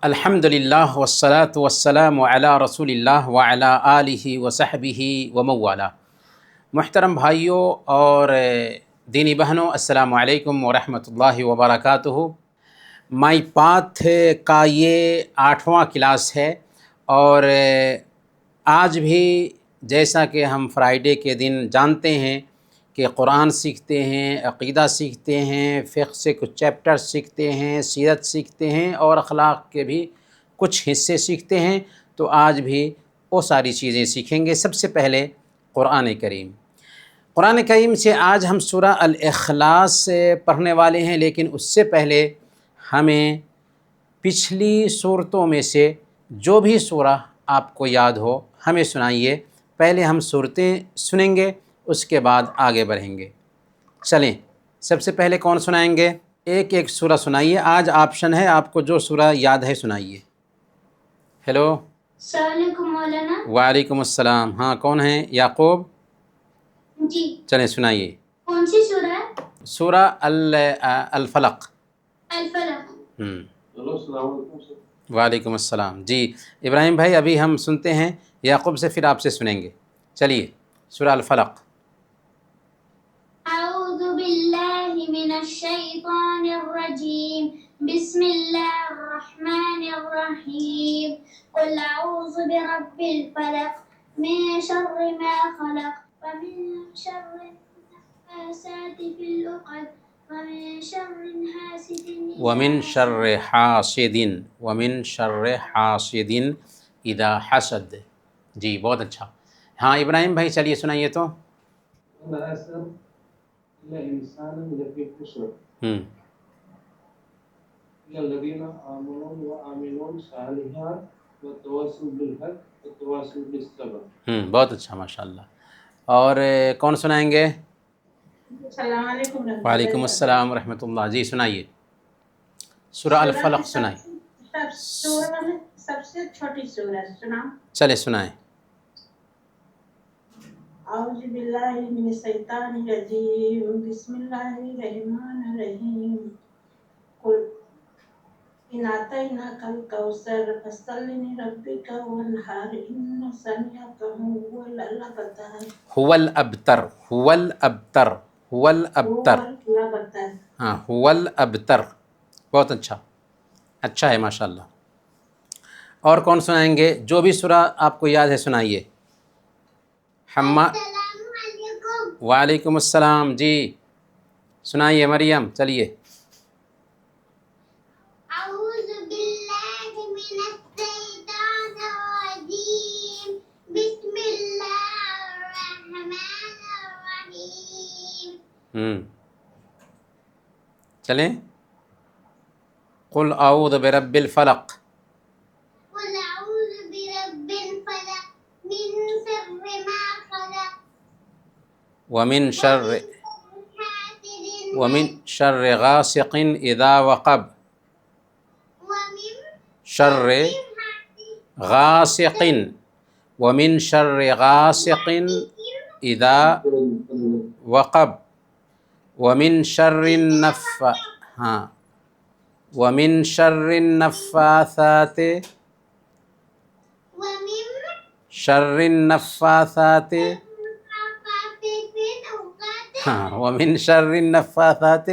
الحمدللہ والصلاة والسلام علی رسول اللہ وعلی آلہ وصحبہ وموالا۔ محترم بھائیوں اور دینی بہنوں، السلام علیکم ورحمۃ اللہ وبرکاتہ۔ مائی پاتھ کا یہ 8واں کلاس ہے، اور آج بھی جیسا کہ ہم فرائیڈے کے دن جانتے ہیں کہ قرآن سیکھتے ہیں، عقیدہ سیکھتے ہیں، فقہ سے کچھ چیپٹر سیکھتے ہیں، سیرت سیکھتے ہیں اور اخلاق کے بھی کچھ حصے سیکھتے ہیں، تو آج بھی وہ ساری چیزیں سیکھیں گے۔ سب سے پہلے قرآن کریم۔ قرآن کریم سے آج ہم سورہ الاخلاص سے پڑھنے والے ہیں، لیکن اس سے پہلے ہمیں پچھلی صورتوں میں سے جو بھی سورہ آپ کو یاد ہو ہمیں سنائیے۔ پہلے ہم صورتیں سنیں گے، اس کے بعد آگے بڑھیں گے۔ چلیں، سب سے پہلے کون سنائیں گے؟ ایک ایک سورہ سنائیے۔ آج آپشن ہے، آپ کو جو سورہ یاد ہے سنائیے۔ ہیلو، السلام علیکم مولانا۔ وعلیکم السلام۔ ہاں، کون ہیں؟ یعقوب؟ جی، چلیں سنائیے۔ کون سی سورہ ہے؟ سورہ الفلق۔ الفلق۔ السلام علیکم سر۔ وعلیکم السلام۔ جی ابراہیم بھائی، ابھی ہم سنتے ہیں یعقوب سے، پھر آپ سے سنیں گے۔ چلیے، سورہ الفلق۔ اعوذ باللہ من الشیطان الرجیم، بسم اللہ الرحمن الرحیم، قل اعوذ برب الفلق من شر ما خلق ومن شر النفاثات في العقد ومن شر حاسد ومن شر حاسد، ومن شر حاسد اذا حسد۔ جی بہت اچھا۔ ہاں ابراہیم بھائی، چلیے سنائیے تو۔ انسان لفی خسر الذین آمنوا وعملوا الصالحات وتواصوا بالحق وتواصوا بالصبر۔ بہت اچھا، ماشاءاللہ۔ اور کون سنائیں گے؟ السلام علیکم۔ وعلیکم السلام ورحمۃ اللہ۔ جی سنائیے، سورہ الفلق سنائیں۔ سورہ میں سب سے چھوٹی سورہ سنا۔ چلے سنائیں۔ اعوذ باللہ من الشیطان الرجیم، بسم اللہ الرحمن الرحیم، قل ان اعطیناک الکوثر فصل لربک وانحر ان شانئک هو الابتر۔ هو الابتر، هو الابتر، هو الابتر۔ ہاں، هو الابتر۔ بہت اچھا، اچھا ہے ماشاءاللہ۔ اور کون سنائیں گے؟ جو بھی سورہ آپ کو یاد ہے سنائیے۔ السلام علیکم۔ وعلیکم السلام۔ جی سنائیے مریم، چلیے۔ اعوذ باللہ من الشیطان الرجیم، بسم اللہ الرحمن الرحیم۔ چلیں۔ قل اعوذ برب الفلق قل اعوذ برب الفلق من شر ما خلق ومن شر حاسد ومن شر غاسق اذا وقب، ومن شر غاسق، ومن شر غاسق اذا وقب، ومن شر ہاں، ومن شر النفاثات، ومن شر النفاثات، ہاں، ومن شر النفاثات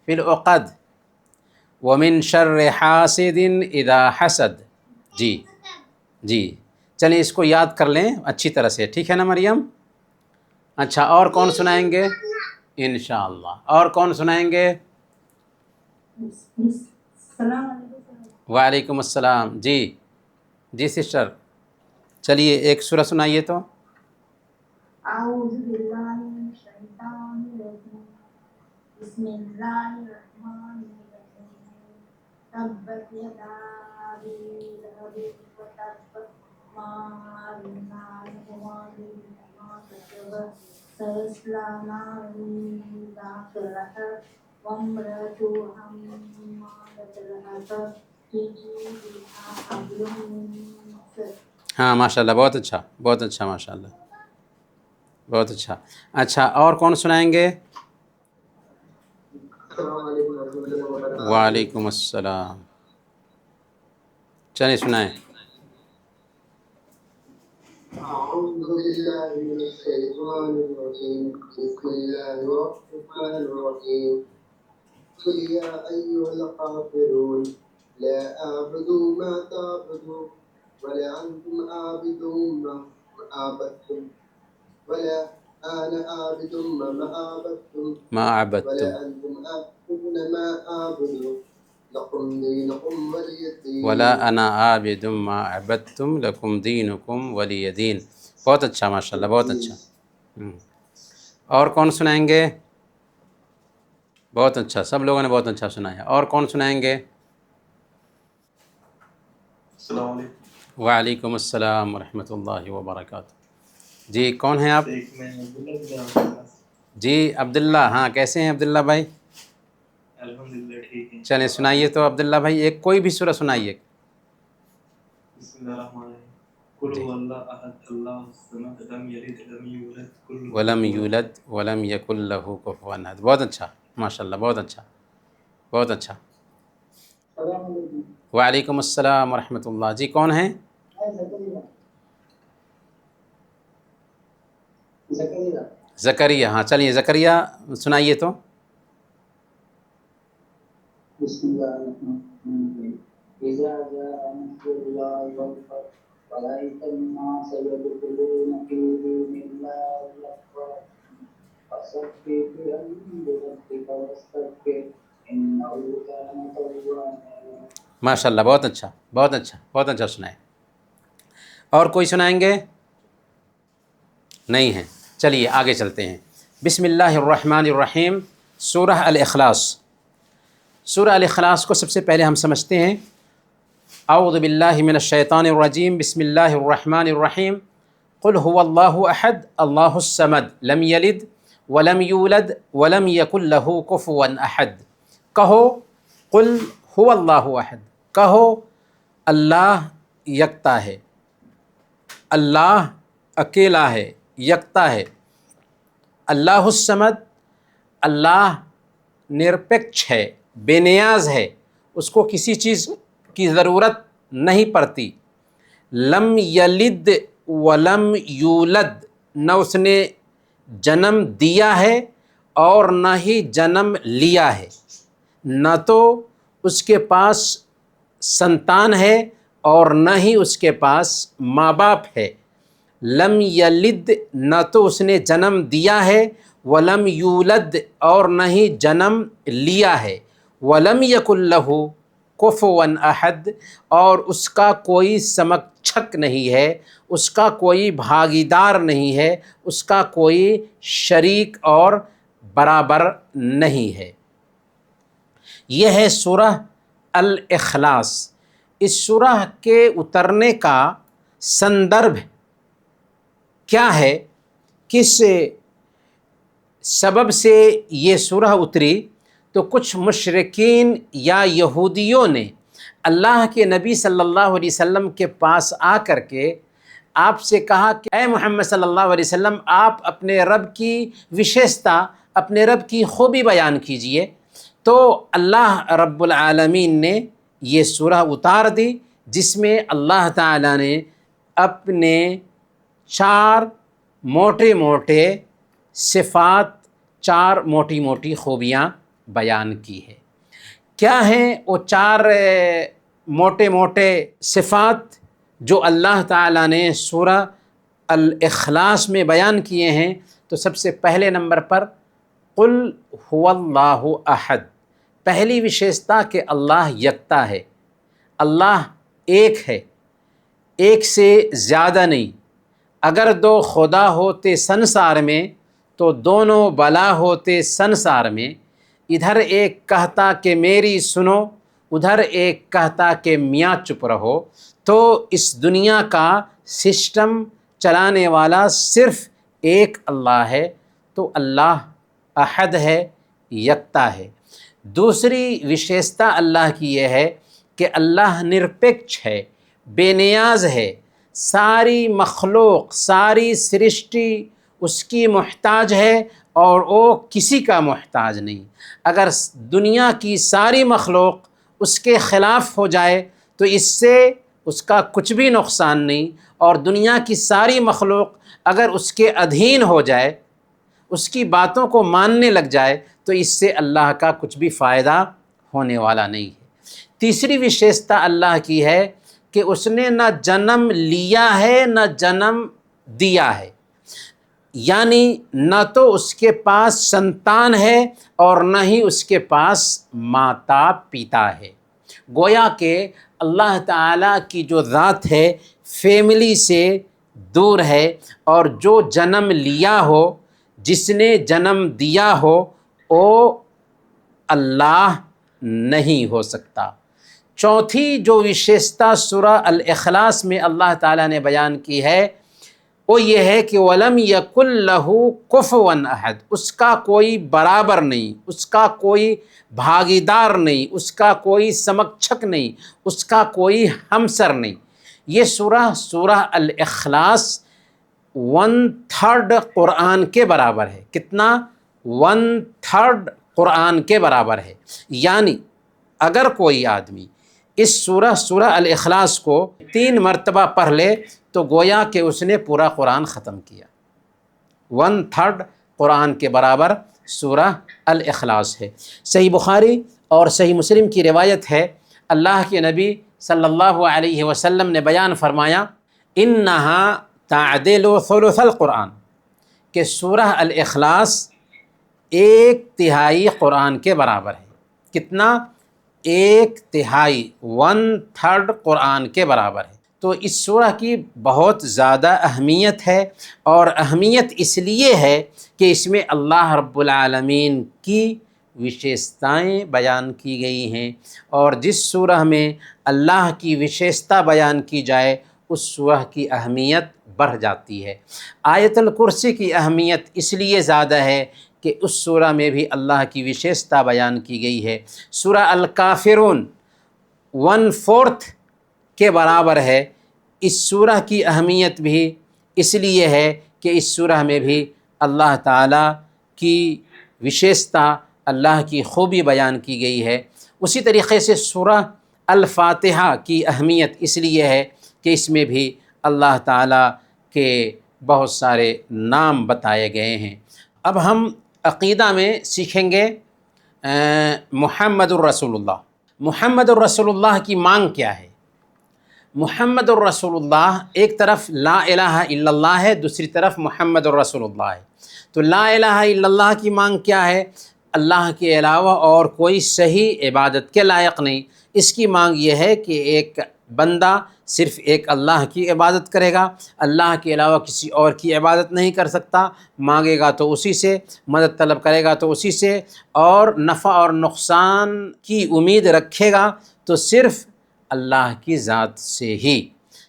فی العقد، ومن شر حاسد اذا حسد۔ جی جی، چلیں اس کو یاد کر لیں اچھی طرح سے، ٹھیک ہے نا مریم؟ اچھا، اور کون سنائیں گے؟ انشاءاللہ۔ اور کون سنائیں گے؟ السلام علیکم۔ وعلیکم السلام۔ جی جی سسٹر، چلیے ایک سورہ سنائیے تو۔ اعوذ باللہ من الشیطان الرجیم، بسم اللہ الرحمن الرحیم، تبت یدا ابی لہب وتب ما اغنی عنہ مالہ وما کسب سیصلی نارا ذات لہب وامرأته حمالة الحطب فی جیدہا حبل من مسد۔ ہاں ماشاءاللہ، بہت اچھا، بہت اچھا، ماشاءاللہ، بہت اچھا۔ اچھا، اور کون سنائیں گے؟ السلام علیکم ورحمۃ اللہ وبرکاتہ۔ وعلیکم السلام۔ چلیں سنائیں۔ أعوذ بالله من الشيطان الرجيم بسم الله الرحمن الرحيم قل يا أيها الكافرون لا أعبد ما تعبدون ولا أنتم عابدون ما عبدتم ولا أنا عابد ما عبدتم ما ولا عبدتم أنتم عابدون ما أعبد لكم دينكم ولي دين ولا انا عابد ما عبدتم لکم دینکم ولی دین۔ بہت اچھا، ماشاء اللہ، بہت اچھا۔ اور کون سنائیں گے؟ بہت اچھا، سب لوگوں نے بہت اچھا سنایا۔ اور کون سنائیں گے؟ السلام علیکم۔ وعلیکم السلام ورحمۃ اللہ وبرکاتہ۔ جی کون ہیں آپ؟ ایک میں عبداللہ بن عباس۔ جی عبداللہ، ہاں کیسے ہیں عبداللہ بھائی؟ الحمدللہ ٹھیک ہے۔ چلیں سنائیے تو عبداللہ بھائی، ایک کوئی بھی سورہ سنائیے۔ بسم اللہ الرحمن الرحیم۔ قل هو اللہ احد اللہ الصمد لم یلد ولم یولد ولم یولد ولم یکن لہ کفوا احد۔ بہت اچھا، ماشاء اللہ، بہت اچھا، بہت اچھا۔ السلام علیکم۔ وعلیکم السلام ورحمۃ اللہ۔ جی کون ہیں؟ زکریا۔ زکریا، ہاں چلیے زکریا سنائیے تو۔ بسم اللہ الرحمن الرحیم۔ اذا جاء نصر اللہ والفتح ورأيت الناس يدخلون في دين الله أفواجا فسبح بحمد ربك واستغفره إنه كان توابا۔ ماشاء اللہ، بہت اچھا، بہت اچھا، بہت اچھا سنائیں۔ اور کوئی سنائیں گے؟ نہیں ہیں، چلیے آگے چلتے ہیں۔ بسم اللہ الرحمن الرحیم، سورہ الاخلاص۔ سورہ الاخلاص کو سب سے پہلے ہم سمجھتے ہیں۔ اعوذ باللہ من الشیطان الرجیم، بسم اللہ الرحمن الرحیم۔ قل هو اللہ احد اللہ الصمد لم یلد ولم یولد ولم یکن لہ کفوا احد۔ کہو قل هو اللہ احد، کہو اللہ یکتا ہے، اللہ اکیلا ہے، یکتا ہے۔ اللہ الصمد، اللہ نرپیکش ہے، بے نیاز ہے، اس کو کسی چیز کی ضرورت نہیں پڑتی۔ لم یلد ولم یولد، نہ اس نے جنم دیا ہے اور نہ ہی جنم لیا ہے، نہ تو اس کے پاس سنتان ہے اور نہ ہی اس کے پاس ماں باپ ہے۔ لم یلد، نہ تو اس نے جنم دیا ہے، ولم یولد اور نہ ہی جنم لیا ہے، ولم یکن لہ کفوا احد، اور اس کا کوئی سمکچھک نہیں ہے، اس کا کوئی بھاگیدار نہیں ہے، اس کا کوئی شریک اور برابر نہیں ہے۔ یہ ہے سورہ الاخلاص۔ اس سورہ کے اترنے کا سندربھ کیا ہے، کس سبب سے یہ سورہ اتری؟ تو کچھ مشرکین یا یہودیوں نے اللہ کے نبی صلی اللہ علیہ وسلم کے پاس آ کر کے آپ سے کہا کہ اے محمد صلی اللہ علیہ وسلم، آپ اپنے رب کی وشیشتا، اپنے رب کی خوبی بیان کیجئے۔ تو اللہ رب العالمین نے یہ سورہ اتار دی، جس میں اللہ تعالیٰ نے اپنے 4 موٹے موٹے صفات، 4 موٹی موٹی خوبیاں بیان کی ہے۔ کیا ہیں وہ 4 موٹے موٹے صفات جو اللہ تعالیٰ نے سورہ الاخلاص میں بیان کیے ہیں؟ تو سب سے پہلے نمبر پر قل هو اللہ احد، پہلی وشیشتا کہ اللہ یکتا ہے، اللہ ایک ہے، ایک سے زیادہ نہیں۔ اگر 2 خدا ہوتے سنسار میں تو دونوں بلا ہوتے سنسار میں۔ ادھر ایک کہتا کہ میری سنو، ادھر ایک کہتا کہ میاں چپ رہو، تو اس دنیا کا سسٹم چلانے والا صرف ایک اللہ ہے۔ تو اللہ احد ہے، یکتا ہے۔ دوسری وشیشتا اللہ کی یہ ہے کہ اللہ نرپیکش ہے، بے نیاز ہے، ساری مخلوق، ساری سرشٹی اس کی محتاج ہے اور وہ کسی کا محتاج نہیں۔ اگر دنیا کی ساری مخلوق اس کے خلاف ہو جائے تو اس سے اس کا کچھ بھی نقصان نہیں، اور دنیا کی ساری مخلوق اگر اس کے ادھین ہو جائے، اس کی باتوں کو ماننے لگ جائے، تو اس سے اللہ کا کچھ بھی فائدہ ہونے والا نہیں ہے۔ تیسری وشیشتا اللہ کی ہے کہ اس نے نہ جنم لیا ہے نہ جنم دیا ہے، یعنی نہ تو اس کے پاس سنتان ہے اور نہ ہی اس کے پاس ماتا پیتا ہے۔ گویا کہ اللہ تعالیٰ کی جو ذات ہے فیملی سے دور ہے، اور جو جنم لیا ہو، جس نے جنم دیا ہو، وہ اللہ نہیں ہو سکتا۔ چوتھی جو وشیشتا سورہ الاخلاص میں اللہ تعالیٰ نے بیان کی ہے وہ یہ ہے کہ وَلَمْ يَكُنْ لَهُ كُفُوًا أَحَدٌ، اس کا کوئی برابر نہیں، اس کا کوئی بھاگیدار نہیں، اس کا کوئی سمکچھک نہیں، اس کا کوئی ہمسر نہیں۔ یہ سورہ الاخلاص 1/3 قرآن کے برابر ہے۔ کتنا؟ 1/3 قرآن کے برابر ہے۔ یعنی اگر کوئی آدمی اس سورہ الاخلاص کو 3 مرتبہ پڑھ لے تو گویا کہ اس نے پورا قرآن ختم کیا۔ 1/3 قرآن کے برابر سورہ الاخلاص ہے۔ صحیح بخاری اور صحیح مسلم کی روایت ہے، اللہ کے نبی صلی اللہ علیہ وسلم نے بیان فرمایا، انہا تعدل ثلث القرآن، کہ سورہ الاخلاص 1/3 قرآن کے برابر ہے۔ کتنا؟ 1/3، 1/3 قرآن کے برابر ہے۔ تو اس سورہ کی بہت زیادہ اہمیت ہے، اور اہمیت اس لیے ہے کہ اس میں اللہ رب العالمین کی وشیشتائیں بیان کی گئی ہیں، اور جس سورہ میں اللہ کی وشیشتا بیان کی جائے اس سورہ کی اہمیت بڑھ جاتی ہے۔ آیت الکرسی کی اہمیت اس لیے زیادہ ہے کہ اس سورہ میں بھی اللہ کی وشیشتا بیان کی گئی ہے۔ سورہ الکافرون 1/4 کے برابر ہے۔ اس سورہ کی اہمیت بھی اس لیے ہے کہ اس سورہ میں بھی اللہ تعالیٰ کی وشیشتا، اللہ کی خوبی بیان کی گئی ہے۔ اسی طریقے سے سورہ الفاتحہ کی اہمیت اس لیے ہے کہ اس میں بھی اللہ تعالیٰ کے بہت سارے نام بتائے گئے ہیں۔ اب ہم عقیدہ میں سیکھیں گے محمد الرسول اللہ۔ محمد الرسول اللہ کی مانگ کیا ہے؟ محمد الرسول اللہ ایک طرف لا الہ الا اللہ ہے، دوسری طرف محمد الرسول اللہ ہے۔ تو لا الہ الا اللہ کی مانگ کیا ہے؟ اللہ کے علاوہ اور کوئی صحیح عبادت کے لائق نہیں۔ اس کی مانگ یہ ہے کہ ایک بندہ صرف ایک اللہ کی عبادت کرے گا، اللہ کے علاوہ کسی اور کی عبادت نہیں کر سکتا، مانگے گا تو اسی سے، مدد طلب کرے گا تو اسی سے، اور نفع اور نقصان کی امید رکھے گا تو صرف اللہ کی ذات سے ہی۔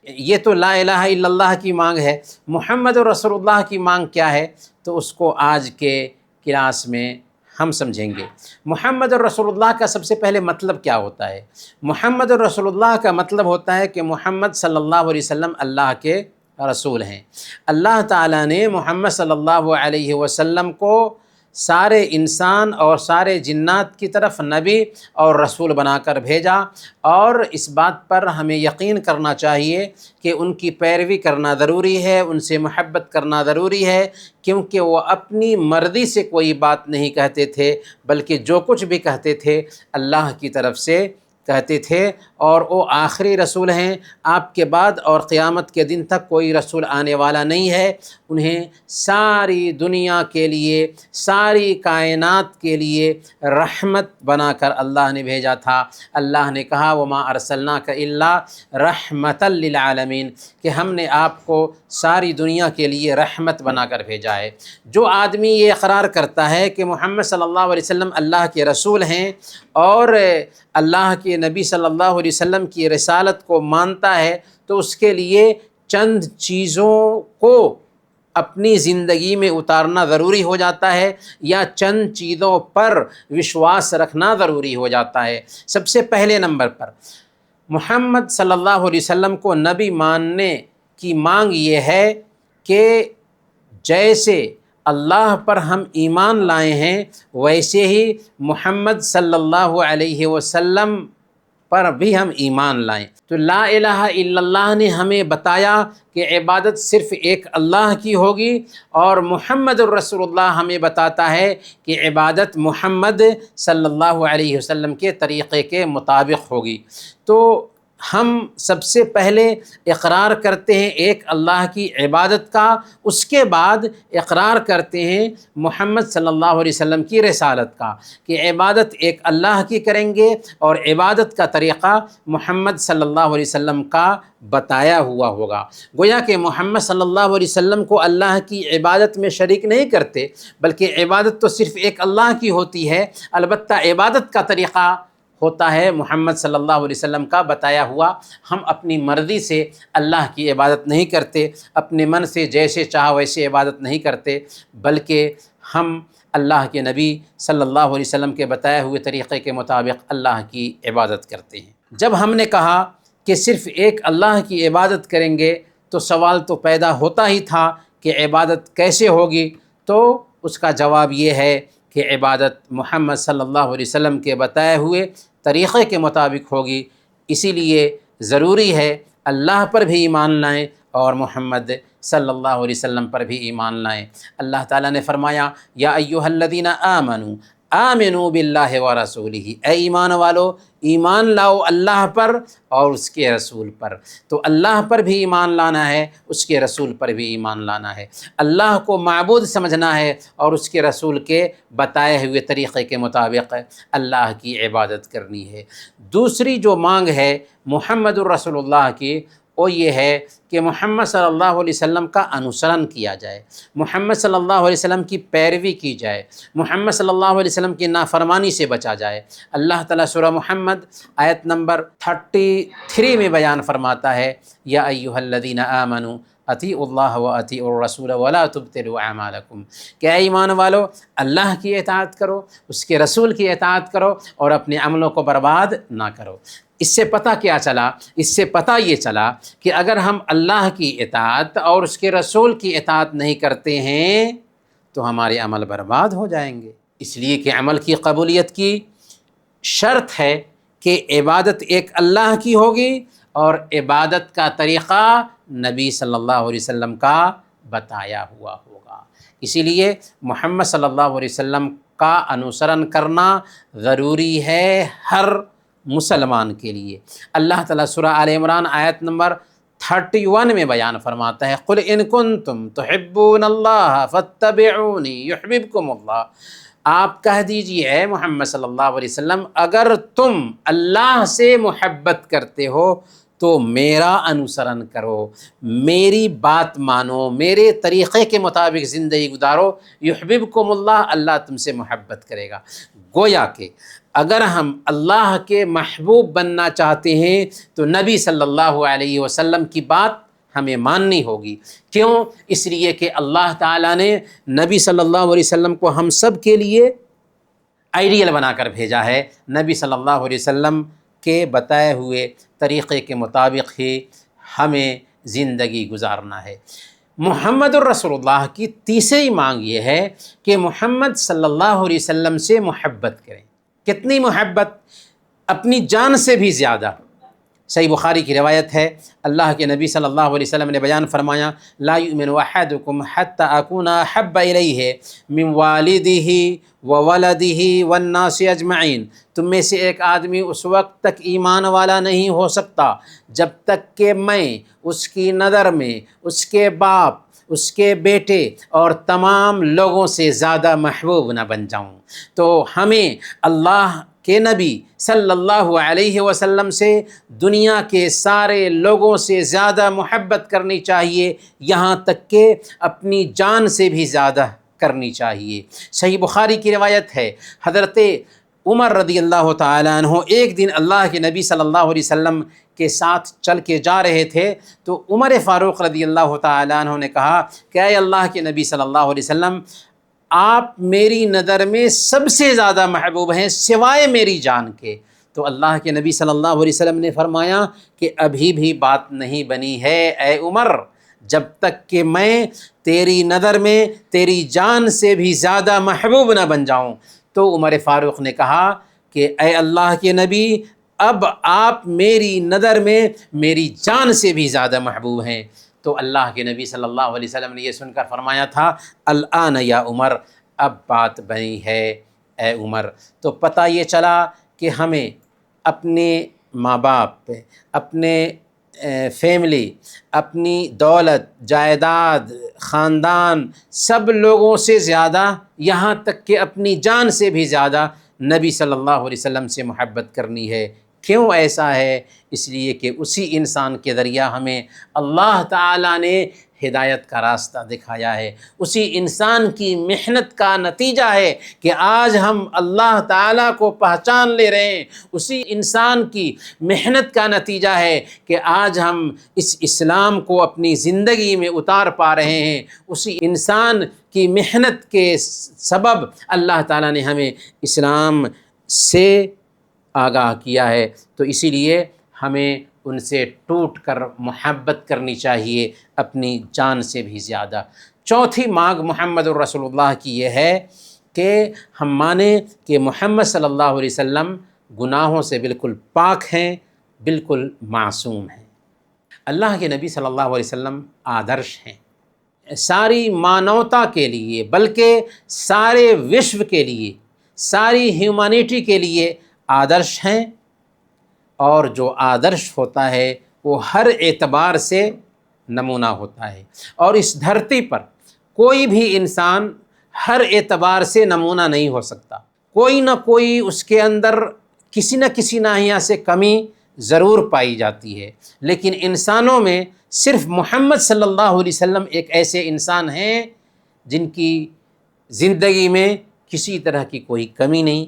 یہ تو لا الہ الا اللہ کی مانگ ہے۔ محمد رسول اللہ کی مانگ کیا ہے؟ تو اس کو آج کے کلاس میں ہم سمجھیں گے۔ محمد الرسول اللہ کا سب سے پہلے مطلب کیا ہوتا ہے؟ محمد الرسول اللہ کا مطلب ہوتا ہے کہ محمد صلی اللہ علیہ وسلم اللہ کے رسول ہیں۔ اللہ تعالیٰ نے محمد صلی اللہ علیہ وسلم کو سارے انسان اور سارے جنات کی طرف نبی اور رسول بنا کر بھیجا، اور اس بات پر ہمیں یقین کرنا چاہیے کہ ان کی پیروی کرنا ضروری ہے، ان سے محبت کرنا ضروری ہے، کیونکہ وہ اپنی مرضی سے کوئی بات نہیں کہتے تھے، بلکہ جو کچھ بھی کہتے تھے اللہ کی طرف سے کہتے تھے، اور وہ آخری رسول ہیں۔ آپ کے بعد اور قیامت کے دن تک کوئی رسول آنے والا نہیں ہے۔ انہیں ساری دنیا کے لیے، ساری کائنات کے لیے رحمت بنا کر اللہ نے بھیجا تھا۔ اللہ نے کہا وَمَا أَرْسَلْنَاكَ إِلَّا رَحْمَةً لِلْعَالَمِينَ، کہ ہم نے آپ کو ساری دنیا کے لیے رحمت بنا کر بھیجا ہے۔ جو آدمی یہ اقرار کرتا ہے کہ محمد صلی اللہ علیہ وسلم اللہ کے رسول ہیں اور اللہ کے نبی صلی اللہ علیہ وسلم کی رسالت کو مانتا ہے، تو اس کے لیے چند چیزوں کو اپنی زندگی میں اتارنا ضروری ہو جاتا ہے، یا چند چیزوں پر وشواس رکھنا ضروری ہو جاتا ہے۔ سب سے پہلے نمبر پر محمد صلی اللہ علیہ وسلم کو نبی ماننے کی مانگ یہ ہے کہ جیسے اللہ پر ہم ایمان لائے ہیں، ویسے ہی محمد صلی اللہ علیہ وسلم پر بھی ہم ایمان لائیں۔ تو لا الہ الا اللہ نے ہمیں بتایا کہ عبادت صرف ایک اللہ کی ہوگی، اور محمد الرسول اللہ ہمیں بتاتا ہے کہ عبادت محمد صلی اللہ علیہ وسلم کے طریقے کے مطابق ہوگی۔ تو ہم سب سے پہلے اقرار کرتے ہیں ایک اللہ کی عبادت کا، اس کے بعد اقرار کرتے ہیں محمد صلی اللہ علیہ وسلم کی رسالت کا، کہ عبادت ایک اللہ کی کریں گے اور عبادت کا طریقہ محمد صلی اللہ علیہ وسلم کا بتایا ہوا ہوگا۔ گویا کہ محمد صلی اللہ علیہ وسلم کو اللہ کی عبادت میں شریک نہیں کرتے، بلکہ عبادت تو صرف ایک اللہ کی ہوتی ہے، البتہ عبادت کا طریقہ ہوتا ہے محمد صلی اللہ علیہ وسلم کا بتایا ہوا۔ ہم اپنی مرضی سے اللہ کی عبادت نہیں کرتے، اپنے من سے جیسے چاہا ویسے عبادت نہیں کرتے، بلکہ ہم اللہ کے نبی صلی اللہ علیہ وسلم کے بتائے ہوئے طریقے کے مطابق اللہ کی عبادت کرتے ہیں۔ جب ہم نے کہا کہ صرف ایک اللہ کی عبادت کریں گے تو سوال تو پیدا ہوتا ہی تھا کہ عبادت کیسے ہوگی، تو اس کا جواب یہ ہے کہ عبادت محمد صلی اللہ علیہ وسلم کے بتائے ہوئے طریقے کے مطابق ہوگی۔ اسی لیے ضروری ہے اللہ پر بھی ایمان لائیں اور محمد صلی اللہ علیہ وسلم پر بھی ایمان لائیں۔ اللہ تعالیٰ نے فرمایا یا ایھا الذین آمنوا آمنوا باللہ ورسولہ، اے ایمان والو ایمان لاؤ اللہ پر اور اس کے رسول پر۔ تو اللہ پر بھی ایمان لانا ہے، اس کے رسول پر بھی ایمان لانا ہے، اللہ کو معبود سمجھنا ہے اور اس کے رسول کے بتائے ہوئے طریقے کے مطابق اللہ کی عبادت کرنی ہے۔ دوسری جو مانگ ہے محمد الرسول اللہ کی، وہ یہ ہے کہ محمد صلی اللہ علیہ وسلم کا انوسرن کیا جائے، محمد صلی اللہ علیہ وسلم کی پیروی کی جائے، محمد صلی اللہ علیہ وسلم کی نافرمانی سے بچا جائے۔ اللہ تعالیٰ سورہ محمد آیت نمبر 33 میں بیان فرماتا ہے یا ایھا الذین آمنوا اطیعوا اللہ و اطیعوا الرسول ولا تبطلوا اعمالکم، کہ اے ایمان والو اللہ کی اطاعت کرو، اس کے رسول کی اطاعت کرو اور اپنے عملوں کو برباد نہ کرو۔ اس سے پتہ کیا چلا؟ اس سے پتہ یہ چلا کہ اگر ہم اللہ کی اطاعت اور اس کے رسول کی اطاعت نہیں کرتے ہیں تو ہمارے عمل برباد ہو جائیں گے۔ اس لیے کہ عمل کی قبولیت کی شرط ہے کہ عبادت ایک اللہ کی ہوگی اور عبادت کا طریقہ نبی صلی اللہ علیہ وسلم کا بتایا ہوا ہوگا۔ اسی لیے محمد صلی اللہ علیہ وسلم کا انوسرن کرنا ضروری ہے ہر مسلمان کے لیے۔ اللہ تعالیٰ سورہ آل عمران آیت نمبر 31 میں بیان فرماتا ہے قُلْ إِن كُنتُمْ تُحِبُّونَ اللَّهَ فَاتَّبِعُونِي يُحْبِبْكُمُ اللَّهُ، آپ کہہ دیجئے اے محمد صلی اللہ علیہ وسلم اگر تم اللہ سے محبت کرتے ہو تو میرا انوسرن کرو، میری بات مانو، میرے طریقے کے مطابق زندگی گزارو، یحببکم اللہ، اللہ تم سے محبت کرے گا۔ گویا کہ اگر ہم اللہ کے محبوب بننا چاہتے ہیں تو نبی صلی اللہ علیہ وسلم کی بات ہمیں ماننی ہوگی۔ کیوں؟ اس لیے کہ اللہ تعالیٰ نے نبی صلی اللہ علیہ وسلم کو ہم سب کے لیے آئیڈیل بنا کر بھیجا ہے۔ نبی صلی اللہ علیہ وسلم کے بتائے ہوئے طریقے کے مطابق ہی ہمیں زندگی گزارنا ہے۔ محمد الرسول اللہ کی تیسری مانگ یہ ہے کہ محمد صلی اللہ علیہ وسلم سے محبت کریں۔ کتنی محبت؟ اپنی جان سے بھی زیادہ۔ صحیح بخاری کی روایت ہے، اللہ کے نبی صلی اللہ علیہ وسلم نے بیان فرمایا لا یؤمن احدکم حتی اکون احب الیہ من والدہ وولدہ والناس اجمعین، تم میں سے ایک آدمی اس وقت تک ایمان والا نہیں ہو سکتا جب تک کہ میں اس کی نظر میں اس کے باپ، اس کے بیٹے اور تمام لوگوں سے زیادہ محبوب نہ بن جاؤں۔ تو ہمیں اللہ کہ نبی صلی اللہ علیہ وسلم سے دنیا کے سارے لوگوں سے زیادہ محبت کرنی چاہیے، یہاں تک کہ اپنی جان سے بھی زیادہ کرنی چاہیے۔ صحیح بخاری کی روایت ہے، حضرت عمر رضی اللہ تعالیٰ عنہ ایک دن اللہ کے نبی صلی اللہ علیہ وسلم کے ساتھ چل کے جا رہے تھے، تو عمر فاروق رضی اللہ تعالیٰ عنہ نے کہا کہ اے اللہ کے نبی صلی اللہ علیہ وسلم، آپ میری نظر میں سب سے زیادہ محبوب ہیں سوائے میری جان کے۔ تو اللہ کے نبی صلی اللہ علیہ وسلم نے فرمایا کہ ابھی بھی بات نہیں بنی ہے اے عمر، جب تک کہ میں تیری نظر میں تیری جان سے بھی زیادہ محبوب نہ بن جاؤں۔ تو عمر فاروق نے کہا کہ اے اللہ کے نبی، اب آپ میری نظر میں میری جان سے بھی زیادہ محبوب ہیں۔ تو اللہ کے نبی صلی اللہ علیہ وسلم نے یہ سن کر فرمایا تھا الآن یا عمر، اب بات بنی ہے اے عمر۔ تو پتہ یہ چلا کہ ہمیں اپنے ماں باپ پہ، اپنے فیملی، اپنی دولت، جائیداد، خاندان، سب لوگوں سے زیادہ، یہاں تک کہ اپنی جان سے بھی زیادہ نبی صلی اللہ علیہ وسلم سے محبت کرنی ہے۔ کیوں ایسا ہے؟ اس لیے کہ اسی انسان کے ذریعہ ہمیں اللہ تعالیٰ نے ہدایت کا راستہ دکھایا ہے، اسی انسان کی محنت کا نتیجہ ہے کہ آج ہم اللہ تعالیٰ کو پہچان لے رہے ہیں، اسی انسان کی محنت کا نتیجہ ہے کہ آج ہم اس اسلام کو اپنی زندگی میں اتار پا رہے ہیں، اسی انسان کی محنت کے سبب اللہ تعالیٰ نے ہمیں اسلام سے آگاہ کیا ہے۔ تو اسی لیے ہمیں ان سے ٹوٹ کر محبت کرنی چاہیے اپنی جان سے بھی زیادہ۔ چوتھی مانگ محمد الرسول اللہ کی یہ ہے کہ ہم مانیں کہ محمد صلی اللہ علیہ وسلم گناہوں سے بالکل پاک ہیں، بالکل معصوم ہیں۔ اللہ کے نبی صلی اللہ علیہ وسلم آدرش ہیں، ساری مانوتا کے لیے، بلکہ سارے وشو کے لیے، ساری ہیومینٹی کے لیے آدرش ہیں، اور جو آدرش ہوتا ہے وہ ہر اعتبار سے نمونہ ہوتا ہے، اور اس دھرتی پر کوئی بھی انسان ہر اعتبار سے نمونہ نہیں ہو سکتا، کوئی نہ کوئی اس کے اندر کسی نہ کسی ناحیہ سے کمی ضرور پائی جاتی ہے، لیکن انسانوں میں صرف محمد صلی اللہ علیہ وسلم ایک ایسے انسان ہیں جن کی زندگی میں کسی طرح کی کوئی کمی نہیں،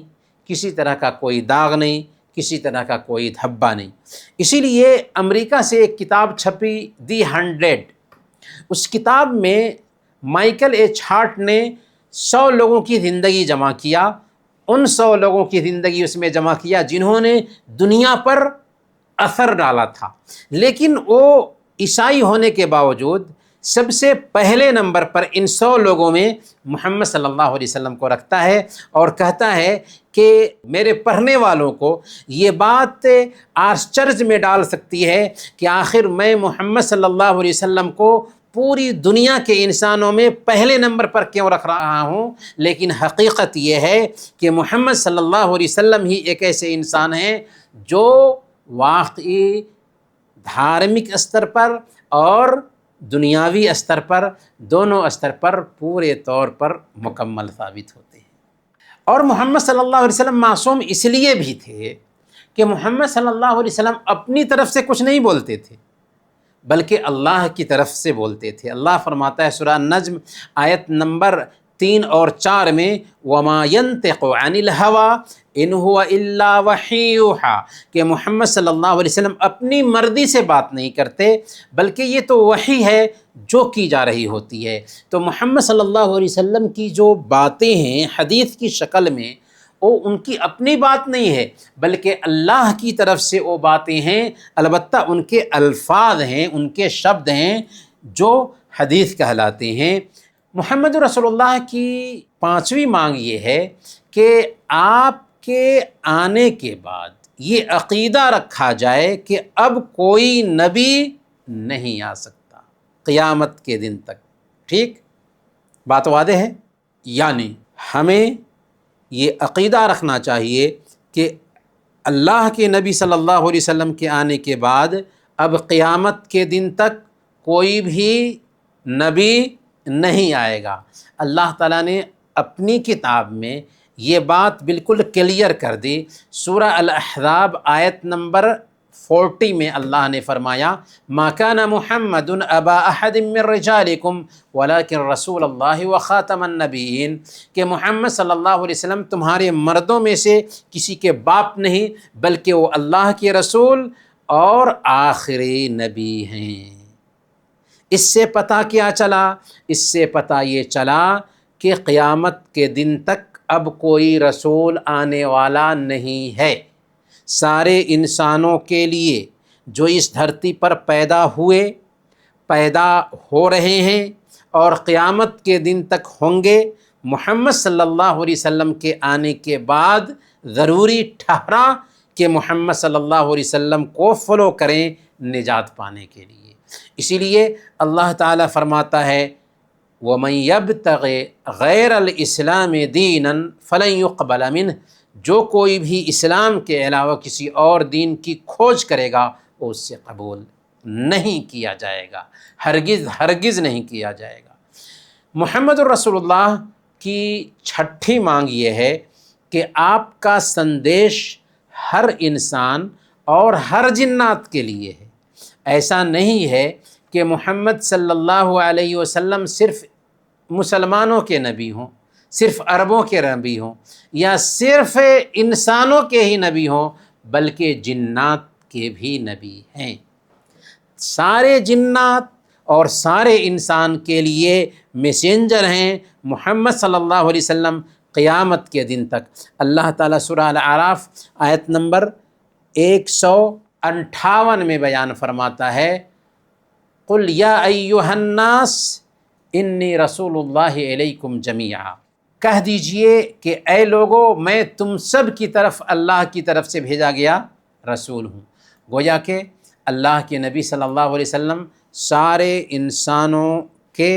کسی طرح کا کوئی داغ نہیں، کسی طرح کا کوئی دھبا نہیں۔ اسی لیے امریکہ سے ایک کتاب چھپی دی 100، اس کتاب میں مائیکل ایچ ہارٹ نے 100 لوگوں کی زندگی جمع کیا، ان 100 لوگوں کی زندگی اس میں جمع کیا جنہوں نے دنیا پر اثر ڈالا تھا، لیکن وہ عیسائی ہونے کے باوجود سب سے پہلے نمبر پر ان 100 لوگوں میں محمد صلی اللہ علیہ وسلم کو رکھتا ہے، اور کہتا ہے کہ میرے پڑھنے والوں کو یہ بات آشچرج میں ڈال سکتی ہے کہ آخر میں محمد صلی اللہ علیہ وسلم کو پوری دنیا کے انسانوں میں پہلے نمبر پر کیوں رکھ رہا ہوں، لیکن حقیقت یہ ہے کہ محمد صلی اللہ علیہ وسلم ہی ایک ایسے انسان ہیں جو واقعی دھارمک استر پر اور دنیاوی استر پر، دونوں استر پر پورے طور پر مکمل ثابت ہوتے ہیں۔ اور محمد صلی اللہ علیہ وسلم معصوم اس لیے بھی تھے کہ محمد صلی اللہ علیہ وسلم اپنی طرف سے کچھ نہیں بولتے تھے، بلکہ اللہ کی طرف سے بولتے تھے۔ اللہ فرماتا ہے سورہ نجم آیت نمبر 3 اور 4 میں وَمَا يَنْتِقُ عَنِ الْهَوَىٰ إِنْ هُوَ إِلَّا وَحْيٌ يُوحَىٰ، کہ محمد صلی اللہ علیہ وسلم اپنی مرضی سے بات نہیں کرتے، بلکہ یہ تو وحی ہے جو کی جا رہی ہوتی ہے۔ تو محمد صلی اللہ علیہ وسلم کی جو باتیں ہیں حدیث کی شکل میں، وہ ان کی اپنی بات نہیں ہے، بلکہ اللہ کی طرف سے وہ باتیں ہیں، البتہ ان کے الفاظ ہیں، ان کے شبد ہیں جو حدیث کہلاتے ہیں۔ محمد رسول اللہ کی 5ویں مانگ یہ ہے کہ آپ کے آنے کے بعد یہ عقیدہ رکھا جائے کہ اب کوئی نبی نہیں آ سکتا قیامت کے دن تک۔ ٹھیک بات واضح ہے؟ یعنی ہمیں یہ عقیدہ رکھنا چاہیے کہ اللہ کے نبی صلی اللہ علیہ وسلم کے آنے کے بعد اب قیامت کے دن تک کوئی بھی نبی نہیں آئے گا۔ اللہ تعالیٰ نے اپنی کتاب میں یہ بات بالکل کلیئر کر دی۔ سورہ الاحزاب آیت نمبر 40 میں اللہ نے فرمایا ما کان محمد ابا احد من رجالکم ولکن رسول اللہ وخاتم النبیین، کہ محمد صلی اللہ علیہ وسلم تمہارے مردوں میں سے کسی کے باپ نہیں، بلکہ وہ اللہ کے رسول اور آخری نبی ہیں۔ اس سے پتہ کیا چلا؟ اس سے پتہ یہ چلا کہ قیامت کے دن تک اب کوئی رسول آنے والا نہیں ہے۔ سارے انسانوں کے لیے جو اس دھرتی پر پیدا ہوئے، پیدا ہو رہے ہیں اور قیامت کے دن تک ہوں گے، محمد صلی اللہ علیہ وسلم کے آنے کے بعد ضروری ٹھہرا کہ محمد صلی اللہ علیہ وسلم کو فالو کریں نجات پانے کے لیے۔ اسی لیے اللہ تعالیٰ فرماتا ہے وَمَن يَبْتَغِ غَيْرَ الْإِسْلَامِ دِينًا فَلَن يُقْبَلَ مِنْهُ، جو کوئی بھی اسلام کے علاوہ کسی اور دین کی کھوج کرے گا وہ اس سے قبول نہیں کیا جائے گا، ہرگز نہیں کیا جائے گا۔ محمد الرسول اللہ کی چھٹی مانگ یہ ہے کہ آپ کا سندیش ہر انسان اور ہر جنات کے لیے ہے۔ ایسا نہیں ہے کہ محمد صلی اللہ علیہ وسلم صرف مسلمانوں کے نبی ہوں، صرف عربوں کے نبی ہوں، یا صرف انسانوں کے ہی نبی ہوں، بلکہ جنات کے بھی نبی ہیں۔ سارے جنات اور سارے انسان کے لیے میسنجر ہیں محمد صلی اللہ علیہ وسلم قیامت کے دن تک۔ اللہ تعالیٰ سورہ الاعراف آیت نمبر 158 میں بیان فرماتا ہے قُلْ يَا أَيُّهَا النَّاسِ إِنِّي رَسُولُ اللَّهِ إِلَيْكُمْ جَمِيعًا، کہہ دیجئے کہ اے لوگو میں تم سب کی طرف اللہ کی طرف سے بھیجا گیا رسول ہوں۔ گویا کہ اللہ کے نبی صلی اللہ علیہ وسلم سارے انسانوں کے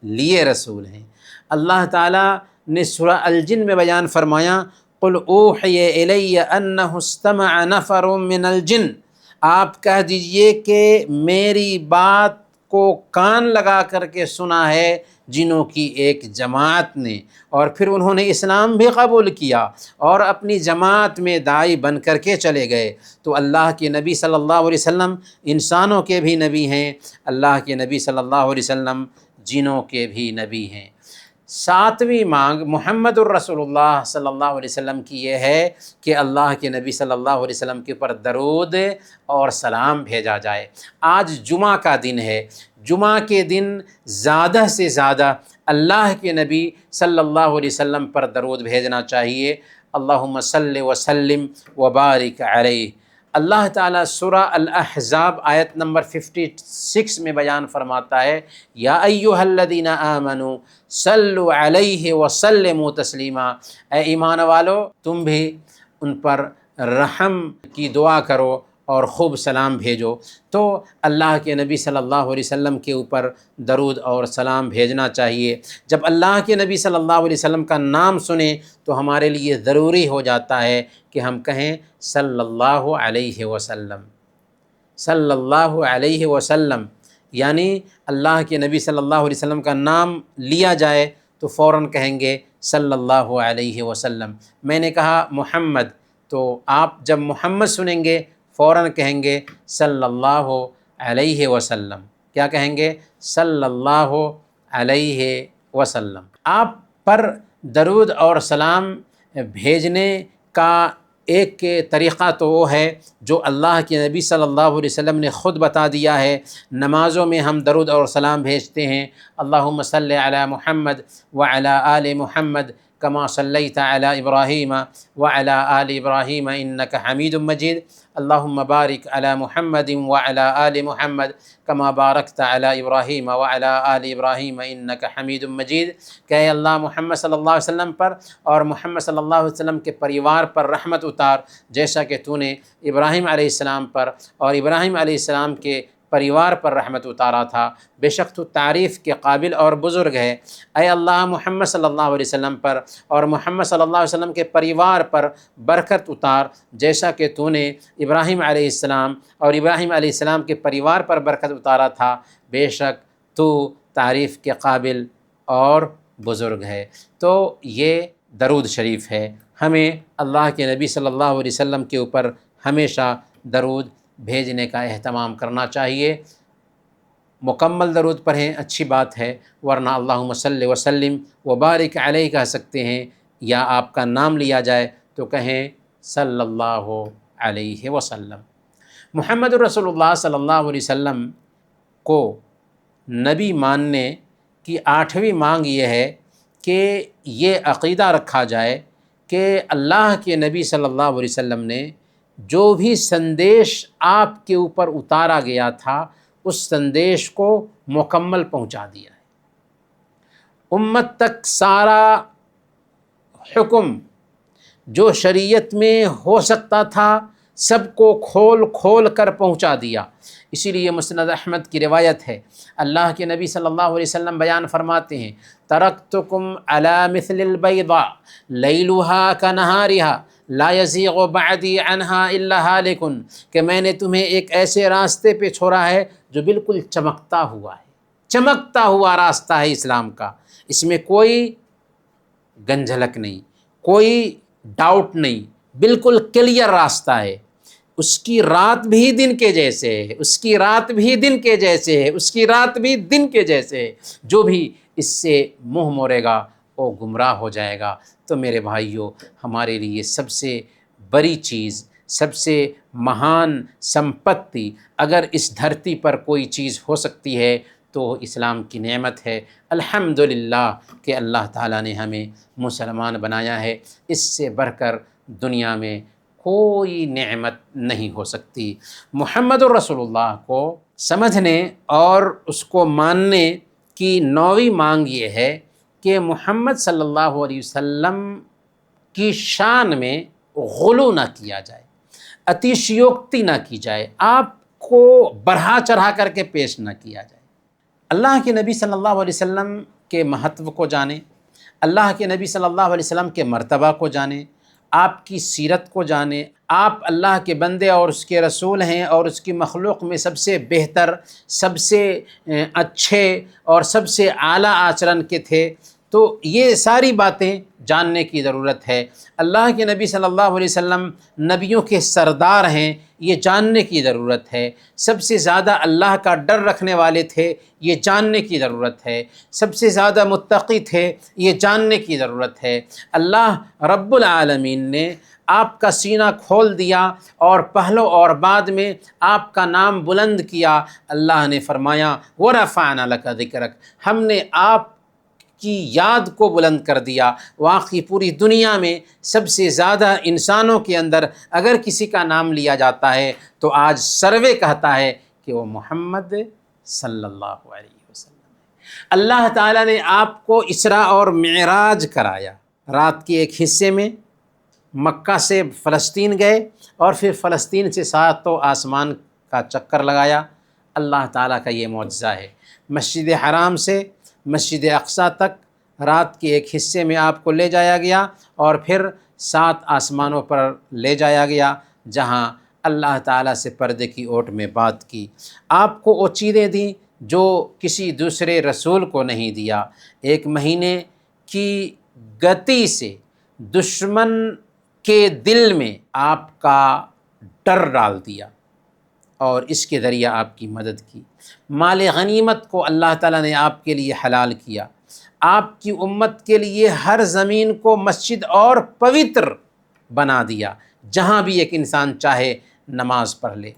لیے رسول ہیں۔ اللہ تعالیٰ نے سورہ الجن میں بیان فرمایا قُلْ أُوحِيَ إِلَيَّ أَنَّهُ اسْتَمَعَ نَفَرٌ مِّنَ الْجِنِّ، آپ کہہ دیجئے کہ میری بات کو کان لگا کر کے سنا ہے جنوں کی ایک جماعت نے، اور پھر انہوں نے اسلام بھی قبول کیا اور اپنی جماعت میں داعی بن کر کے چلے گئے۔ تو اللہ کے نبی صلی اللہ علیہ وسلم انسانوں کے بھی نبی ہیں، اللہ کے نبی صلی اللہ علیہ وسلم جنوں کے بھی نبی ہیں۔ ساتویں مانگ محمد الرسول اللہ صلی اللہ علیہ وسلم کی یہ ہے کہ اللہ کے نبی صلی اللہ علیہ وسلم کے اوپر درود اور سلام بھیجا جائے۔ آج جمعہ کا دن ہے، جمعہ کے دن زیادہ سے زیادہ اللہ کے نبی صلی اللہ علیہ وسلم پر درود بھیجنا چاہیے۔ اللہم صلی وسلم وبارک علیہ۔ اللہ تعالیٰ سورہ الاحزاب آیت نمبر 56 میں بیان فرماتا ہے یا ایھا الذین آمنوا صلوا علیہ وسلموا تسلیما، اے ایمان والو تم بھی ان پر رحم کی دعا کرو اور خوب سلام بھیجو۔ تو اللہ کے نبی صلی اللہ علیہ وسلم کے اوپر درود اور سلام بھیجنا چاہیے۔ جب اللہ کے نبی صلی اللہ علیہ وسلم کا نام سنیں تو ہمارے لیے ضروری ہو جاتا ہے کہ ہم کہیں صلی اللہ علیہ وسلم، صلی اللہ علیہ وسلم، یعنی اللہ کے نبی صلی اللہ علیہ وسلم کا نام لیا جائے تو فوراً کہیں گے صلی اللہ علیہ وسلم۔ میں نے کہا محمد، تو آپ جب محمد سنیں گے فوراً کہیں گے صلی اللہ علیہ وسلم۔ کیا کہیں گے؟ صلی اللہ علیہ وسلم۔ آپ پر درود اور سلام بھیجنے کا ایک طریقہ تو وہ ہے جو اللہ کے نبی صلی اللہ علیہ وسلم نے خود بتا دیا ہے۔ نمازوں میں ہم درود اور سلام بھیجتے ہیں، اللہم صلی علی محمد وعلی آل محمد کما صلیت علی ابراہیم وعلی آل ابراہیم انک حمید مجید، اللہم بارک علی محمد وعلی آل محمد کما بارکت علی ابراہیم وعلی آل ابراہیم انک حمید مجید، کہ اے اللہ محمد صلی اللہ علیہ وسلم پر اور محمد صلی اللہ علیہ وسلم کے پریوار پر رحمت اتار، جیسا کہ تو نے ابراہیم علیہ السلام پر اور ابراہیم علیہ السلام کے پریوار پر رحمت اتارا تھا، بے شک تو تعریف کے قابل اور بزرگ ہے۔ اے اللہ محمد صلی اللہ علیہ وسلم پر اور محمد صلی اللہ علیہ وسلم کے پریوار پر برکت اتار، جیسا کہ تو نے ابراہیم علیہ السلام اور ابراہیم علیہ السلام کے پریوار پر برکت اتارا تھا، بے شک تو تعریف کے قابل اور بزرگ ہے۔ تو یہ درود شریف ہے، ہمیں اللہ کے نبی صلی اللہ علیہ وسلم کے اوپر ہمیشہ درود بھیجنے کا اہتمام کرنا چاہیے۔ مکمل درود پڑھیں اچھی بات ہے، ورنہ اللہم صلی وسلم وبارک علیہ کہہ سکتے ہیں، یا آپ کا نام لیا جائے تو کہیں صلی اللہ علیہ وسلم۔ محمد رسول اللہ صلی اللہ علیہ وسلم کو نبی ماننے کی 8ویں مانگ یہ ہے کہ یہ عقیدہ رکھا جائے کہ اللہ کے نبی صلی اللہ علیہ وسلم نے جو بھی سندیش آپ کے اوپر اتارا گیا تھا اس سندیش کو مکمل پہنچا دیا ہے۔ امت تک سارا حکم جو شریعت میں ہو سکتا تھا سب کو کھول کھول کر پہنچا دیا۔ اسی لیے مسند احمد کی روایت ہے، اللہ کے نبی صلی اللہ علیہ وسلم بیان فرماتے ہیں، ترکتکم علی مثل البیضاء لیلها کنہارها لا یزیغ بعدی عنہا الا ہالک، کہ میں نے تمہیں ایک ایسے راستے پہ چھوڑا ہے جو بالکل چمکتا ہوا ہے، چمکتا ہوا راستہ ہے اسلام کا، اس میں کوئی گنجھلک نہیں، کوئی ڈاؤٹ نہیں، بالکل کلیئر راستہ ہے، اس کی رات بھی دن کے جیسے ہے، اس کی رات بھی دن کے جیسے ہے، اس کی رات بھی دن کے جیسے ہے، جو بھی اس سے منہ موڑے گا وہ گمراہ ہو جائے گا۔ تو میرے بھائیوں، ہمارے لیے سب سے بڑی چیز، سب سے مہان سمپتی اگر اس دھرتی پر کوئی چیز ہو سکتی ہے تو اسلام کی نعمت ہے۔ الحمدللہ کہ اللہ تعالیٰ نے ہمیں مسلمان بنایا ہے، اس سے بڑھ کر دنیا میں کوئی نعمت نہیں ہو سکتی۔ محمد الرسول اللہ کو سمجھنے اور اس کو ماننے کی نویں مانگ یہ ہے کہ محمد صلی اللہ علیہ وسلم کی شان میں غلو نہ کیا جائے، اتیشیوکتی نہ کی جائے، آپ کو بڑھا چڑھا کر کے پیش نہ کیا جائے۔ اللہ کے نبی صلی اللہ علیہ وسلم کے مہتو کو جانیں، اللہ کے نبی صلی اللہ علیہ وسلم کے مرتبہ کو جانیں، آپ کی سیرت کو جانیں، آپ اللہ کے بندے اور اس کے رسول ہیں اور اس کی مخلوق میں سب سے بہتر، سب سے اچھے اور سب سے اعلیٰ آچرن کے تھے، تو یہ ساری باتیں جاننے کی ضرورت ہے۔ اللہ کے نبی صلی اللہ علیہ وسلم نبیوں کے سردار ہیں، یہ جاننے کی ضرورت ہے۔ سب سے زیادہ اللہ کا ڈر رکھنے والے تھے، یہ جاننے کی ضرورت ہے۔ سب سے زیادہ متقی تھے، یہ جاننے کی ضرورت ہے۔ اللہ رب العالمین نے آپ کا سینہ کھول دیا اور پہلو اور بعد میں آپ کا نام بلند کیا۔ اللہ نے فرمایا وَرَفَعْنَا لَكَ ذِكْرَكَ، ہم نے آپ کی یاد کو بلند کر دیا۔ واقعی پوری دنیا میں سب سے زیادہ انسانوں کے اندر اگر کسی کا نام لیا جاتا ہے تو آج سروے کہتا ہے کہ وہ محمد صلی اللہ علیہ وسلم ہے۔ اللہ تعالیٰ نے آپ کو اسراء اور معراج کرایا، رات کے ایک حصے میں مکہ سے فلسطین گئے اور پھر فلسطین سے ساتوں آسمان کا چکر لگایا۔ اللہ تعالیٰ کا یہ معجزہ ہے۔ مسجد حرام سے مسجد اقصیٰ تک رات کے ایک حصے میں آپ کو لے جایا گیا اور پھر 7 آسمانوں پر لے جایا گیا جہاں اللہ تعالیٰ سے پردے کی اوٹ میں بات کی۔ آپ کو وہ چیزیں دیں جو کسی دوسرے رسول کو نہیں دیا۔ 1 مہینے کی گتی سے دشمن کے دل میں آپ کا ڈر ڈال دیا اور اس کے ذریعہ آپ کی مدد کی۔ مال غنیمت کو اللہ تعالیٰ نے آپ کے لیے حلال کیا۔ آپ کی امت کے لیے ہر زمین کو مسجد اور پوتر بنا دیا، جہاں بھی ایک انسان چاہے نماز پڑھ لے۔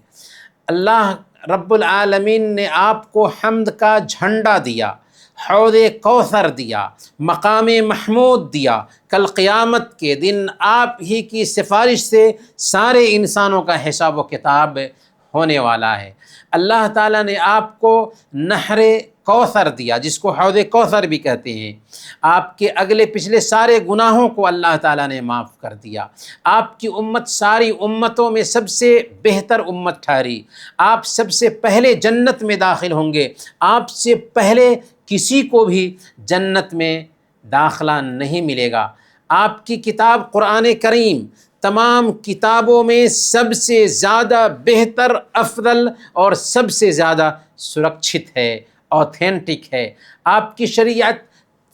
اللہ رب العالمین نے آپ کو حمد کا جھنڈا دیا، حوض کوثر دیا، مقام محمود دیا۔ کل قیامت کے دن آپ ہی کی سفارش سے سارے انسانوں کا حساب و کتاب ہونے والا ہے۔ اللہ تعالیٰ نے آپ کو نہر کوثر دیا، جس کو حوض کوثر بھی کہتے ہیں۔ آپ کے اگلے پچھلے سارے گناہوں کو اللہ تعالیٰ نے معاف کر دیا۔ آپ کی امت ساری امتوں میں سب سے بہتر امت ٹھہری۔ آپ سب سے پہلے جنت میں داخل ہوں گے۔ آپ سے پہلے کسی کو بھی جنت میں داخلہ نہیں ملے گا۔ آپ کی کتاب قرآن کریم تمام کتابوں میں سب سے زیادہ بہتر، افضل اور سب سے زیادہ سرکشت ہے، اوتھینٹک ہے۔ آپ کی شریعت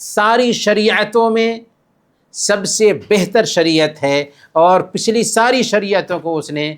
ساری شریعتوں میں سب سے بہتر شریعت ہے اور پچھلی ساری شریعتوں کو اس نے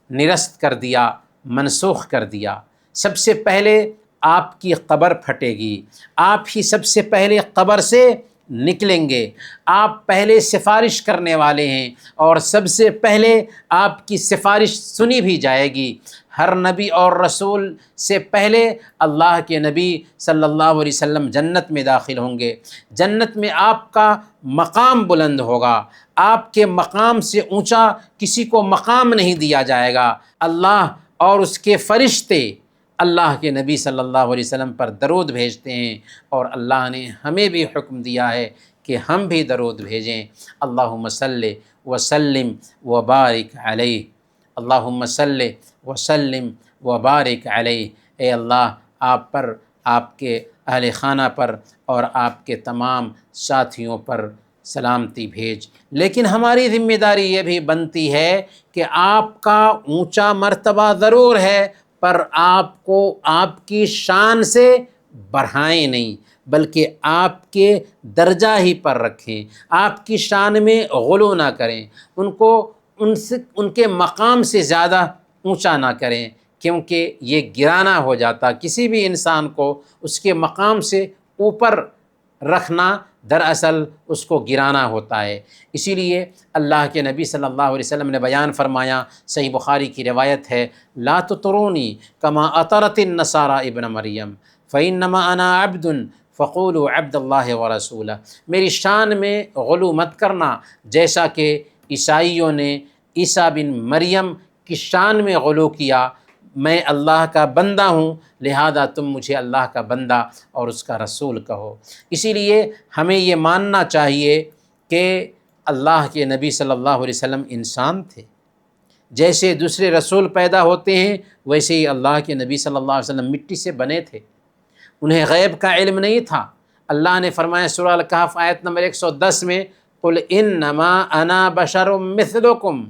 نرست کر دیا، منسوخ کر دیا۔ سب سے پہلے آپ کی قبر پھٹے گی، آپ ہی سب سے پہلے قبر سے نکلیں گے۔ آپ پہلے سفارش کرنے والے ہیں اور سب سے پہلے آپ کی سفارش سنی بھی جائے گی۔ ہر نبی اور رسول سے پہلے اللہ کے نبی صلی اللہ علیہ وسلم جنت میں داخل ہوں گے۔ جنت میں آپ کا مقام بلند ہوگا۔ آپ کے مقام سے اونچا کسی کو مقام نہیں دیا جائے گا۔ اللہ اور اس کے فرشتے اللہ کے نبی صلی اللہ علیہ وسلم پر درود بھیجتے ہیں اور اللہ نے ہمیں بھی حکم دیا ہے کہ ہم بھی درود بھیجیں۔ اللہم صلی وسلم وبارک علیہ۔ اللہم صلی وسلم وبارک علیہ، اے اللہ آپ پر، آپ کے اہل خانہ پر اور آپ کے تمام ساتھیوں پر سلامتی بھیج۔ لیکن ہماری ذمہ داری یہ بھی بنتی ہے کہ آپ کا اونچا مرتبہ ضرور ہے، پر آپ کو آپ کی شان سے بڑھائیں نہیں، بلکہ آپ کے درجہ ہی پر رکھیں، آپ کی شان میں غلو نہ کریں، ان کے مقام سے زیادہ اونچا نہ کریں، کیونکہ یہ گرانا ہو جاتا، کسی بھی انسان کو اس کے مقام سے اوپر رکھنا دراصل اس کو گرانا ہوتا ہے۔ اسی لیے اللہ کے نبی صلی اللہ علیہ وسلم نے بیان فرمایا، صحیح بخاری کی روایت ہے، لا تطرونی کما اطرت النصارى ابن مریم فانما انا عبد فقولوا عبد اللہ ورسولہ، میری شان میں غلو مت کرنا جیسا کہ عیسائیوں نے عیسیٰ بن مریم کی شان میں غلو کیا، میں اللہ کا بندہ ہوں لہذا تم مجھے اللہ کا بندہ اور اس کا رسول کہو۔ اسی لیے ہمیں یہ ماننا چاہیے کہ اللہ کے نبی صلی اللہ علیہ وسلم انسان تھے، جیسے دوسرے رسول پیدا ہوتے ہیں ویسے ہی اللہ کے نبی صلی اللہ علیہ وسلم مٹی سے بنے تھے، انہیں غیب کا علم نہیں تھا۔ اللہ نے فرمایا سورہ الکہف آیت نمبر 110 میں، قل انما انا بشر مثلکم،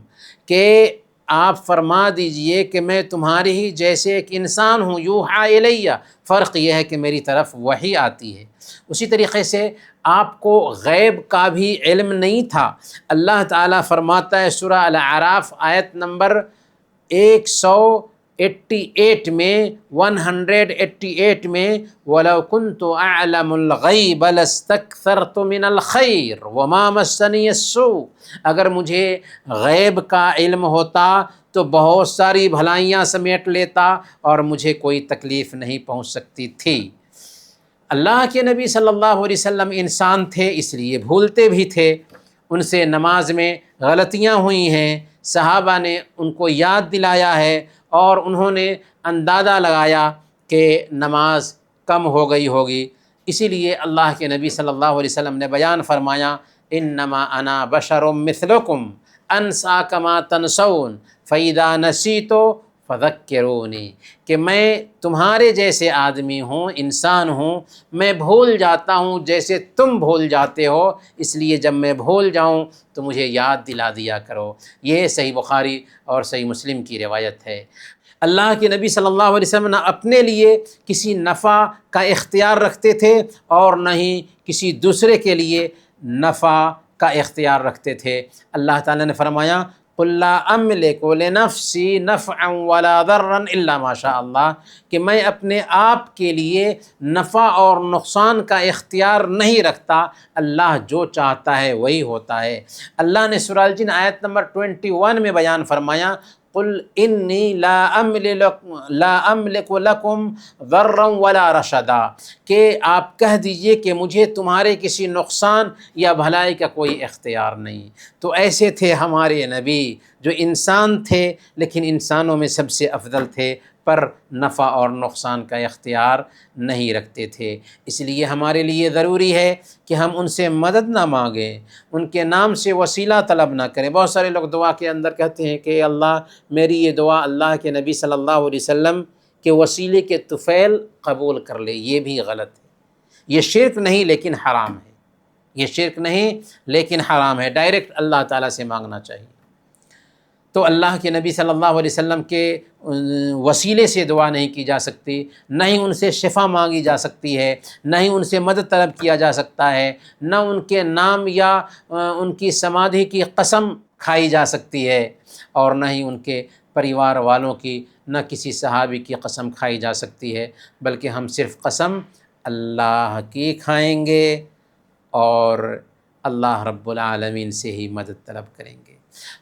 کہ آپ فرما دیجئے کہ میں تمہاری ہی جیسے ایک انسان ہوں، یوحی الیہ، فرق یہ ہے کہ میری طرف وحی آتی ہے۔ اسی طریقے سے آپ کو غیب کا بھی علم نہیں تھا۔ اللہ تعالیٰ فرماتا ہے سورہ الاعراف آیت نمبر 188 میں 188 میں، وَلَوْ كُنْتُ أَعْلَمُ الْغَيْبَ لَاسْتَكْثَرْتُ مِنَ الْخَيْرِ وَمَا مَسَّنِيَ السُّوءُ، اگر مجھے غیب کا علم ہوتا تو بہت ساری بھلائیاں سمیٹ لیتا اور مجھے کوئی تکلیف نہیں پہنچ سکتی تھی۔ اللہ کے نبی صلی اللہ علیہ وسلم انسان تھے، اس لیے بھولتے بھی تھے، ان سے نماز میں غلطیاں ہوئی ہیں، صحابہ نے ان کو یاد دلایا ہے اور انہوں نے اندازہ لگایا کہ نماز کم ہو گئی ہوگی، اسی لیے اللہ کے نبی صلی اللہ علیہ وسلم نے بیان فرمایا، انما انا بشر مثلکم انسا کما تنسون فاذا نسیت فذکرونی، کہ میں تمہارے جیسے آدمی ہوں، انسان ہوں، میں بھول جاتا ہوں جیسے تم بھول جاتے ہو، اس لیے جب میں بھول جاؤں تو مجھے یاد دلا دیا کرو۔ یہ صحیح بخاری اور صحیح مسلم کی روایت ہے۔ اللہ کے نبی صلی اللہ علیہ وسلم نہ اپنے لیے کسی نفع کا اختیار رکھتے تھے اور نہ ہی کسی دوسرے کے لیے نفع کا اختیار رکھتے تھے۔ اللہ تعالیٰ نے فرمایا، قُلْ لَا أَمْلِكُ لِنَفْسِي نَفْعًا وَلَا ضَرًّا إِلَّا مَا شَاءَ اللَّهُ، کہ میں اپنے آپ کے لیے نفع اور نقصان کا اختیار نہیں رکھتا، اللہ جو چاہتا ہے وہی ہوتا ہے۔ اللہ نے سورہ الجن آیت نمبر 21 میں بیان فرمایا، قُلْ إِنِّي لَا أَمْلِكُ لَكُمْ ضَرًّا وَلَا رَشَدًا، کہ آپ کہہ دیجئے کہ مجھے تمہارے کسی نقصان یا بھلائی کا کوئی اختیار نہیں۔ تو ایسے تھے ہمارے نبی جو انسان تھے لیکن انسانوں میں سب سے افضل تھے، پر نفع اور نقصان کا اختیار نہیں رکھتے تھے۔ اس لیے ہمارے لیے ضروری ہے کہ ہم ان سے مدد نہ مانگیں، ان کے نام سے وسیلہ طلب نہ کریں۔ بہت سارے لوگ دعا کے اندر کہتے ہیں کہ اللہ میری یہ دعا اللہ کے نبی صلی اللہ علیہ وسلم کے وسیلے کے طفیل قبول کر لے، یہ بھی غلط ہے، یہ شرک نہیں لیکن حرام ہے، یہ شرک نہیں لیکن حرام ہے، ڈائریکٹ اللہ تعالیٰ سے مانگنا چاہیے۔ تو اللہ کے نبی صلی اللہ علیہ وسلم کے وسیلے سے دعا نہیں کی جا سکتی، نہ ہی ان سے شفا مانگی جا سکتی ہے، نہ ہی ان سے مدد طلب کیا جا سکتا ہے، نہ ان کے نام یا ان کی سمادھی کی قسم کھائی جا سکتی ہے، اور نہ ہی ان کے پریوار والوں کی، نہ کسی صحابی کی قسم کھائی جا سکتی ہے، بلکہ ہم صرف قسم اللہ کی کھائیں گے اور اللہ رب العالمین سے ہی مدد طلب کریں گے۔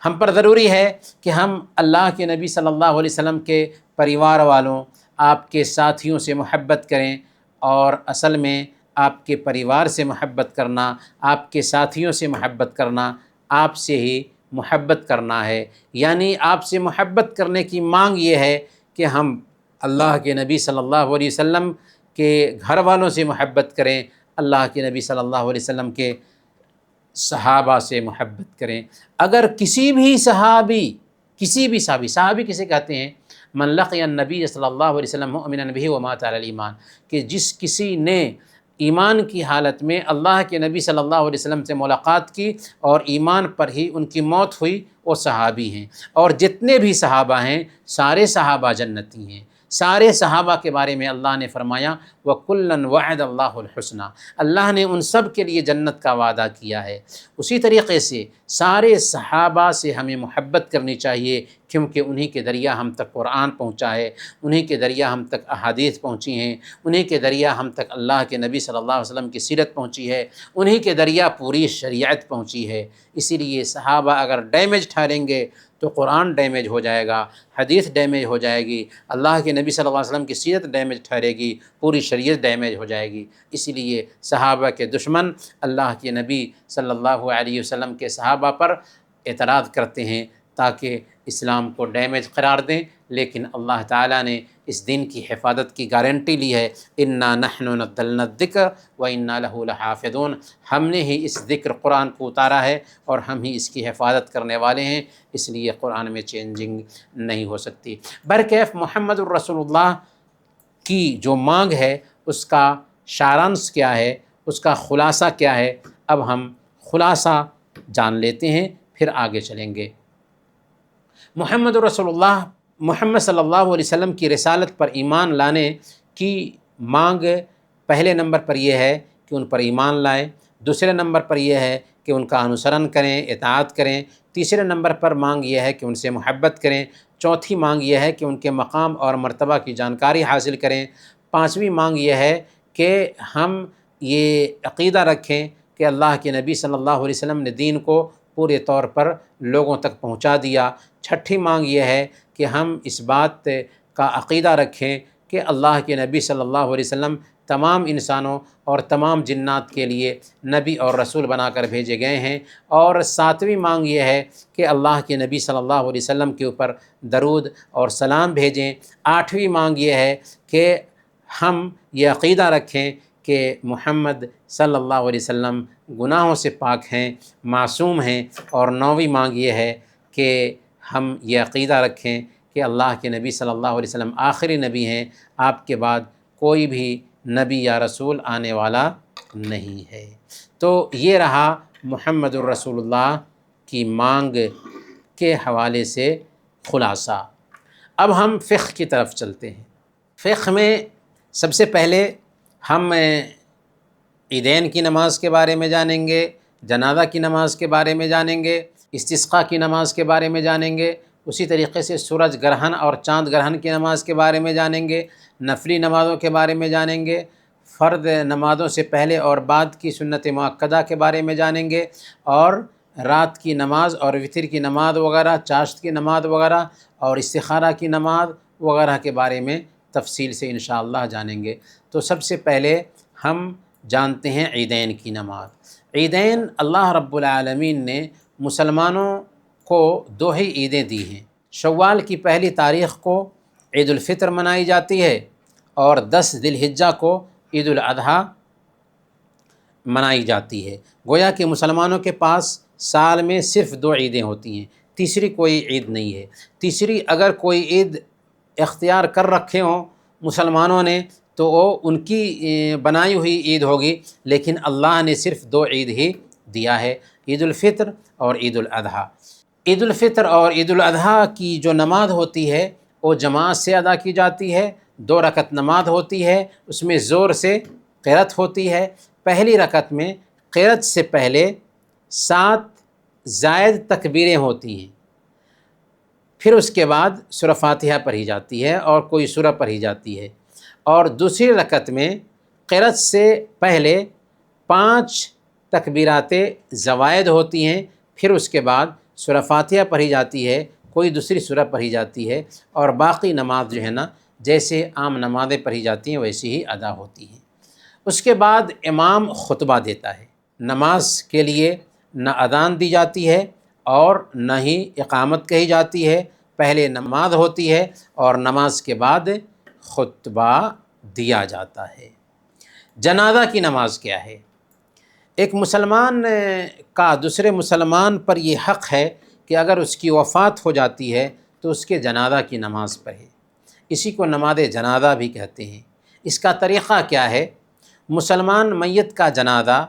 ہم پر ضروری ہے کہ ہم اللہ کے نبی صلی اللہ علیہ وسلم کے پریوار والوں، آپ کے ساتھیوں سے محبت کریں، اور اصل میں آپ کے پریوار سے محبت کرنا، آپ کے ساتھیوں سے محبت کرنا، آپ سے ہی محبت کرنا ہے۔ یعنی آپ سے محبت کرنے کی مانگ یہ ہے کہ ہم اللہ کے نبی صلی اللہ علیہ وسلم کے گھر والوں سے محبت کریں، اللہ کے نبی صلی اللہ علیہ وسلم کے صحابہ سے محبت کریں۔ اگر کسی بھی صحابی کسی بھی صحابی کسے کہتے ہیں؟ من لقی النبی صلی اللہ علیہ وسلم مؤمنا بہ ومات علی الایمان، کہ جس کسی نے ایمان کی حالت میں اللہ کے نبی صلی اللہ علیہ وسلم سے ملاقات کی اور ایمان پر ہی ان کی موت ہوئی، وہ صحابی ہیں۔ اور جتنے بھی صحابہ ہیں سارے صحابہ جنتی ہیں۔ سارے صحابہ کے بارے میں اللہ نے فرمایا وَكُلًّا وَعَدَ اللَّهُ الْحُسْنَى، اللہ نے ان سب کے لیے جنت کا وعدہ کیا ہے۔ اسی طریقے سے سارے صحابہ سے ہمیں محبت کرنی چاہیے، کیونکہ انہی کے ذریعہ ہم تک قرآن پہنچا ہے، انہی کے ذریعہ ہم تک احادیث پہنچی ہیں، انہی کے ذریعہ ہم تک اللہ کے نبی صلی اللہ علیہ وسلم کی سیرت پہنچی ہے، انہی کے ذریعہ پوری شریعت پہنچی ہے۔ اسی لیے صحابہ اگر ڈیمیج ٹھہریں گے تو قرآن ڈیمیج ہو جائے گا، حدیث ڈیمیج ہو جائے گی، اللہ کے نبی صلی اللہ علیہ وسلم کی سیرت ڈیمیج ٹھہرے گی، پوری شریعت ڈیمیج ہو جائے گی۔ اسی لیے صحابہ کے دشمن اللہ کے نبی صلی اللہ علیہ وسلم کے صحابہ پر اعتراض کرتے ہیں تاکہ اسلام کو ڈیمیج قرار دیں، لیکن اللہ تعالیٰ نے اس دین کی حفاظت کی گارنٹی لی ہے، انا نحن نزلنا الذکر وانا لہ لحافظون، ہم نے ہی اس ذکر قرآن کو اتارا ہے اور ہم ہی اس کی حفاظت کرنے والے ہیں، اس لیے قرآن میں چینجنگ نہیں ہو سکتی۔ برکیف محمد الرسول اللہ کی جو مانگ ہے اس کا سارانش کیا ہے، اس کا خلاصہ کیا ہے، اب ہم خلاصہ جان لیتے ہیں پھر آگے چلیں گے۔ محمد رسول اللہ محمد صلی اللہ علیہ وسلم کی رسالت پر ایمان لانے کی مانگ پہلے نمبر پر یہ ہے کہ ان پر ایمان لائیں، دوسرے نمبر پر یہ ہے کہ ان کا انوسرن کریں، اطاعت کریں، تیسرے نمبر پر مانگ یہ ہے کہ ان سے محبت کریں، چوتھی مانگ یہ ہے کہ ان کے مقام اور مرتبہ کی جانکاری حاصل کریں، پانچویں مانگ یہ ہے کہ ہم یہ عقیدہ رکھیں کہ اللہ کے نبی صلی اللہ علیہ وسلم نے دین کو پورے طور پر لوگوں تک پہنچا دیا، چھٹی مانگ یہ ہے کہ ہم اس بات کا عقیدہ رکھیں کہ اللہ کے نبی صلی اللہ علیہ وسلم تمام انسانوں اور تمام جنات کے لیے نبی اور رسول بنا کر بھیجے گئے ہیں، اور ساتویں مانگ یہ ہے کہ اللہ کے نبی صلی اللہ علیہ وسلم کے اوپر درود اور سلام بھیجیں، آٹھویں مانگ یہ ہے کہ ہم یہ عقیدہ رکھیں کہ محمد صلی اللہ علیہ وسلم گناہوں سے پاک ہیں، معصوم ہیں، اور نویں مانگ یہ ہے کہ ہم یہ عقیدہ رکھیں کہ اللہ کے نبی صلی اللہ علیہ وسلم آخری نبی ہیں، آپ کے بعد کوئی بھی نبی یا رسول آنے والا نہیں ہے۔ تو یہ رہا محمد الرسول اللہ کی مانگ کے حوالے سے خلاصہ۔ اب ہم فقہ کی طرف چلتے ہیں۔ فقہ میں سب سے پہلے ہم عیدین کی نماز کے بارے میں جانیں گے، جنازہ کی نماز کے بارے میں جانیں گے، استسقاء کی نماز کے بارے میں جانیں گے، اسی طریقے سے سورج گرہن اور چاند گرہن کی نماز کے بارے میں جانیں گے، نفلی نمازوں کے بارے میں جانیں گے، فرض نمازوں سے پہلے اور بعد کی سنت مؤکدہ کے بارے میں جانیں گے، اور رات کی نماز اور وتر کی نماز وغیرہ، چاشت کی نماز وغیرہ اور استخارہ کی نماز وغیرہ کے بارے میں تفصیل سے انشاءاللہ جانیں گے۔ تو سب سے پہلے ہم جانتے ہیں عیدین کی نماز۔ عیدین اللہ رب العالمین نے مسلمانوں کو دو ہی عیدیں دی ہیں۔ شوال کی پہلی تاریخ کو عید الفطر منائی جاتی ہے، اور 10 ذی الحجہ کو عید الاضحیٰ منائی جاتی ہے۔ گویا کہ مسلمانوں کے پاس سال میں صرف 2 عیدیں ہوتی ہیں، تیسری کوئی عید نہیں ہے۔ تیسری اگر کوئی عید اختیار کر رکھے ہوں مسلمانوں نے تو وہ ان کی بنائی ہوئی عید ہوگی، لیکن اللہ نے صرف 2 عید ہی دیا ہے، عید الفطر اور عید الاضحیٰ۔ عید الفطر اور عید الاضحیٰ کی جو نماز ہوتی ہے وہ جماعت سے ادا کی جاتی ہے، 2 رکعت نماز ہوتی ہے، اس میں زور سے قرأت ہوتی ہے۔ پہلی رکعت میں قرأت سے پہلے 7 زائد تکبیریں ہوتی ہیں، پھر اس کے بعد سورہ فاتحہ پڑھی جاتی ہے اور کوئی سورہ پڑھی جاتی ہے، اور دوسری رکعت میں قرأت سے پہلے 5 تکبیرات زوائد ہوتی ہیں، پھر اس کے بعد سورہ فاتحہ پڑھی جاتی ہے، کوئی دوسری سورہ پڑھی جاتی ہے، اور باقی نماز جو ہے نا جیسے عام نمازیں پڑھی جاتی ہیں ویسی ہی ادا ہوتی ہیں۔ اس کے بعد امام خطبہ دیتا ہے۔ نماز کے لیے نہ اذان دی جاتی ہے اور نہ ہی اقامت کہی جاتی ہے، پہلے نماز ہوتی ہے اور نماز کے بعد خطبہ دیا جاتا ہے۔ جنازہ کی نماز کیا ہے؟ ایک مسلمان کا دوسرے مسلمان پر یہ حق ہے کہ اگر اس کی وفات ہو جاتی ہے تو اس کے جنازہ کی نماز پڑھے، اسی کو نماز جنازہ بھی کہتے ہیں۔ اس کا طریقہ کیا ہے؟ مسلمان میت کا جنازہ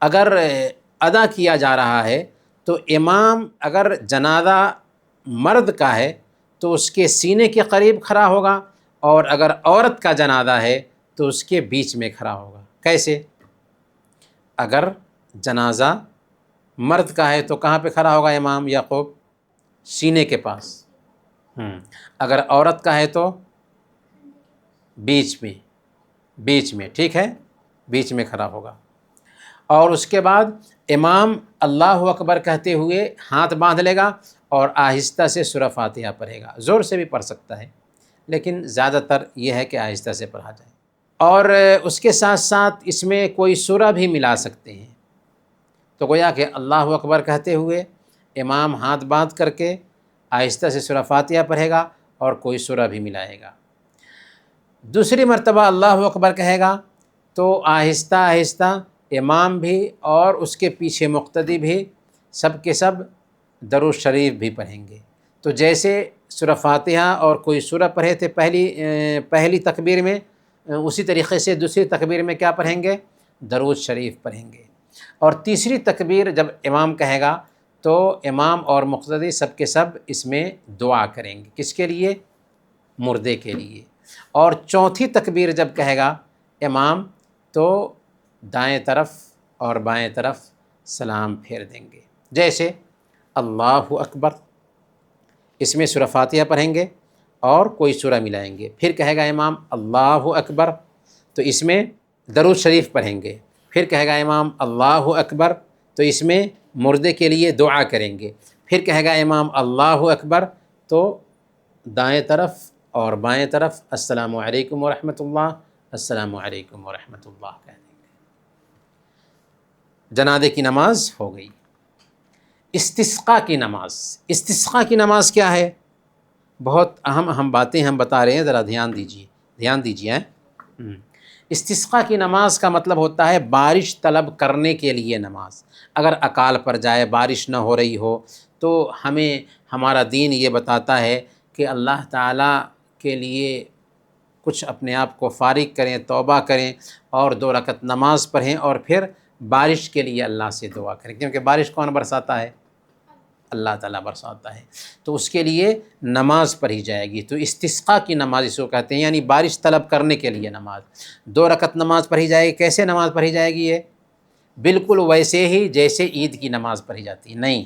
اگر ادا کیا جا رہا ہے تو امام اگر جنازہ مرد کا ہے تو اس کے سینے کے قریب کھڑا ہوگا، اور اگر عورت کا جنازہ ہے تو اس کے بیچ میں کھڑا ہوگا۔ کیسے؟ اگر جنازہ مرد کا ہے تو کہاں پہ کھڑا ہوگا امام یعقوب؟ سینے کے پاس۔ اگر عورت کا ہے تو بیچ میں، ٹھیک ہے، بیچ میں کھڑا ہوگا۔ اور اس کے بعد امام اللہ اکبر کہتے ہوئے ہاتھ باندھ لے گا اور آہستہ سے سورہ فاتحہ پڑھے گا۔ زور سے بھی پڑھ سکتا ہے، لیکن زیادہ تر یہ ہے کہ آہستہ سے پڑھا جائے۔ اور اس کے ساتھ ساتھ اس میں کوئی سورہ بھی ملا سکتے ہیں، تو گویا کہ اللہ اکبر کہتے ہوئے امام ہاتھ باندھ کر کے آہستہ سے سورہ فاتحہ پڑھے گا اور کوئی سورہ بھی ملائے گا۔ دوسری مرتبہ اللہ اکبر کہے گا تو آہستہ آہستہ امام بھی اور اس کے پیچھے مقتدی بھی سب کے سب درود شریف بھی پڑھیں گے۔ تو جیسے سورہ فاتحہ اور کوئی سورہ پڑھے تھے پہلی تکبیر میں، اسی طریقے سے دوسری تکبیر میں کیا پڑھیں گے؟ درود شریف پڑھیں گے۔ اور تیسری تکبیر جب امام کہے گا تو امام اور مقتدی سب کے سب اس میں دعا کریں گے۔ کس کے لیے؟ مردے کے لیے۔ اور چوتھی تکبیر جب کہے گا امام تو دائیں طرف اور بائیں طرف سلام پھیر دیں گے، جیسے اللہ اکبر، اس میں سورہ فاتحہ پڑھیں گے اور کوئی سورہ ملائیں گے۔ پھر کہے گا امام اللہ اکبر تو اس میں درود شریف پڑھیں گے۔ پھر کہے گا امام اللہ اکبر تو اس میں مردے کے لیے دعا کریں گے۔ پھر کہے گا امام اللہ اکبر تو دائیں طرف اور بائیں طرف السلام علیکم ورحمۃ اللہ، السلام علیکم ورحمۃ اللہ کہہ دیں گے۔ جنازے کی نماز ہو گئی۔ استسقاء کی نماز، استسقاء کی نماز کیا ہے؟ بہت اہم باتیں ہم بتا رہے ہیں، ذرا دھیان دیجیے۔ استسقاء کی نماز کا مطلب ہوتا ہے بارش طلب کرنے کے لیے نماز۔ اگر اکال پر جائے، بارش نہ ہو رہی ہو، تو ہمیں ہمارا دین یہ بتاتا ہے کہ اللہ تعالیٰ کے لیے کچھ اپنے آپ کو فارغ کریں، توبہ کریں اور 2 رکعت نماز پڑھیں، اور پھر بارش کے لیے اللہ سے دعا کریں، کیونکہ بارش کون برساتا ہے؟ اللہ تعالیٰ برساتا ہے۔ تو اس کے لیے نماز پڑھی جائے گی۔ تو استسقاء کی نماز اس کو کہتے ہیں، یعنی بارش طلب کرنے کے لیے نماز۔ 2 رکعت نماز پڑھی جائے گی۔ کیسے نماز پڑھی جائے گی؟ یہ بالکل ویسے ہی جیسے عید کی نماز پڑھی جاتی ہے، نہیں،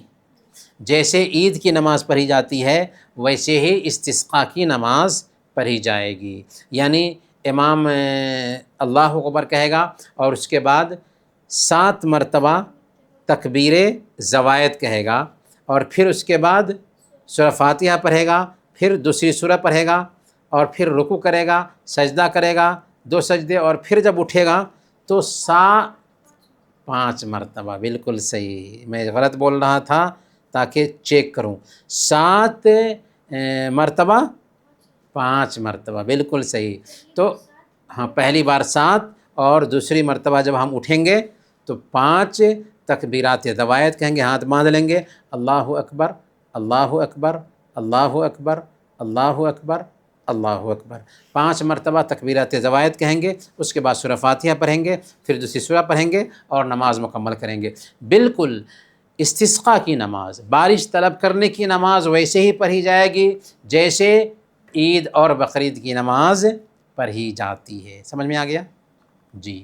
جیسے عید کی نماز پڑھی جاتی ہے ویسے ہی استسقاء کی نماز پڑھی جائے گی۔ یعنی امام اللہ اکبر کہے گا اور اس کے بعد 7 مرتبہ تکبیر زوائد کہے گا، اور پھر اس کے بعد سورہ فاتحہ پڑھے گا، پھر دوسری سورہ پڑھے گا، اور پھر رکوع کرے گا، سجدہ کرے گا، 2 سجدے، اور پھر جب اٹھے گا تو 5 مرتبہ، بالکل صحیح، میں غلط بول رہا تھا تاکہ چیک کروں، 7 مرتبہ 5 مرتبہ، بالکل صحیح۔ تو ہاں، پہلی بار 7 اور دوسری مرتبہ جب ہم اٹھیں گے تو 5 تکبیرات زوائد کہیں گے، ہاتھ باندھ لیں گے، اللہ اکبر، اللہ اکبر، اللہ اکبر، اللہ اکبر، اللہ اکبر، 5 مرتبہ تکبیرات زوائد کہیں گے۔ اس کے بعد سورہ فاتحہ پڑھیں گے، پھر دوسری سورہ پڑھیں گے اور نماز مکمل کریں گے۔ بالکل استسقاء کی نماز، بارش طلب کرنے کی نماز ویسے ہی پڑھی جائے گی جیسے عید اور بقرعید کی نماز پڑھی جاتی ہے۔ سمجھ میں آ گیا؟ جی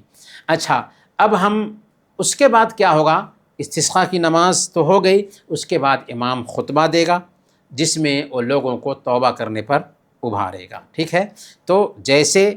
اچھا، اب ہم اس کے بعد کیا ہوگا؟ استسقاء کی نماز تو ہو گئی، اس کے بعد امام خطبہ دے گا جس میں وہ لوگوں کو توبہ کرنے پر ابھارے گا، ٹھیک ہے؟ تو جیسے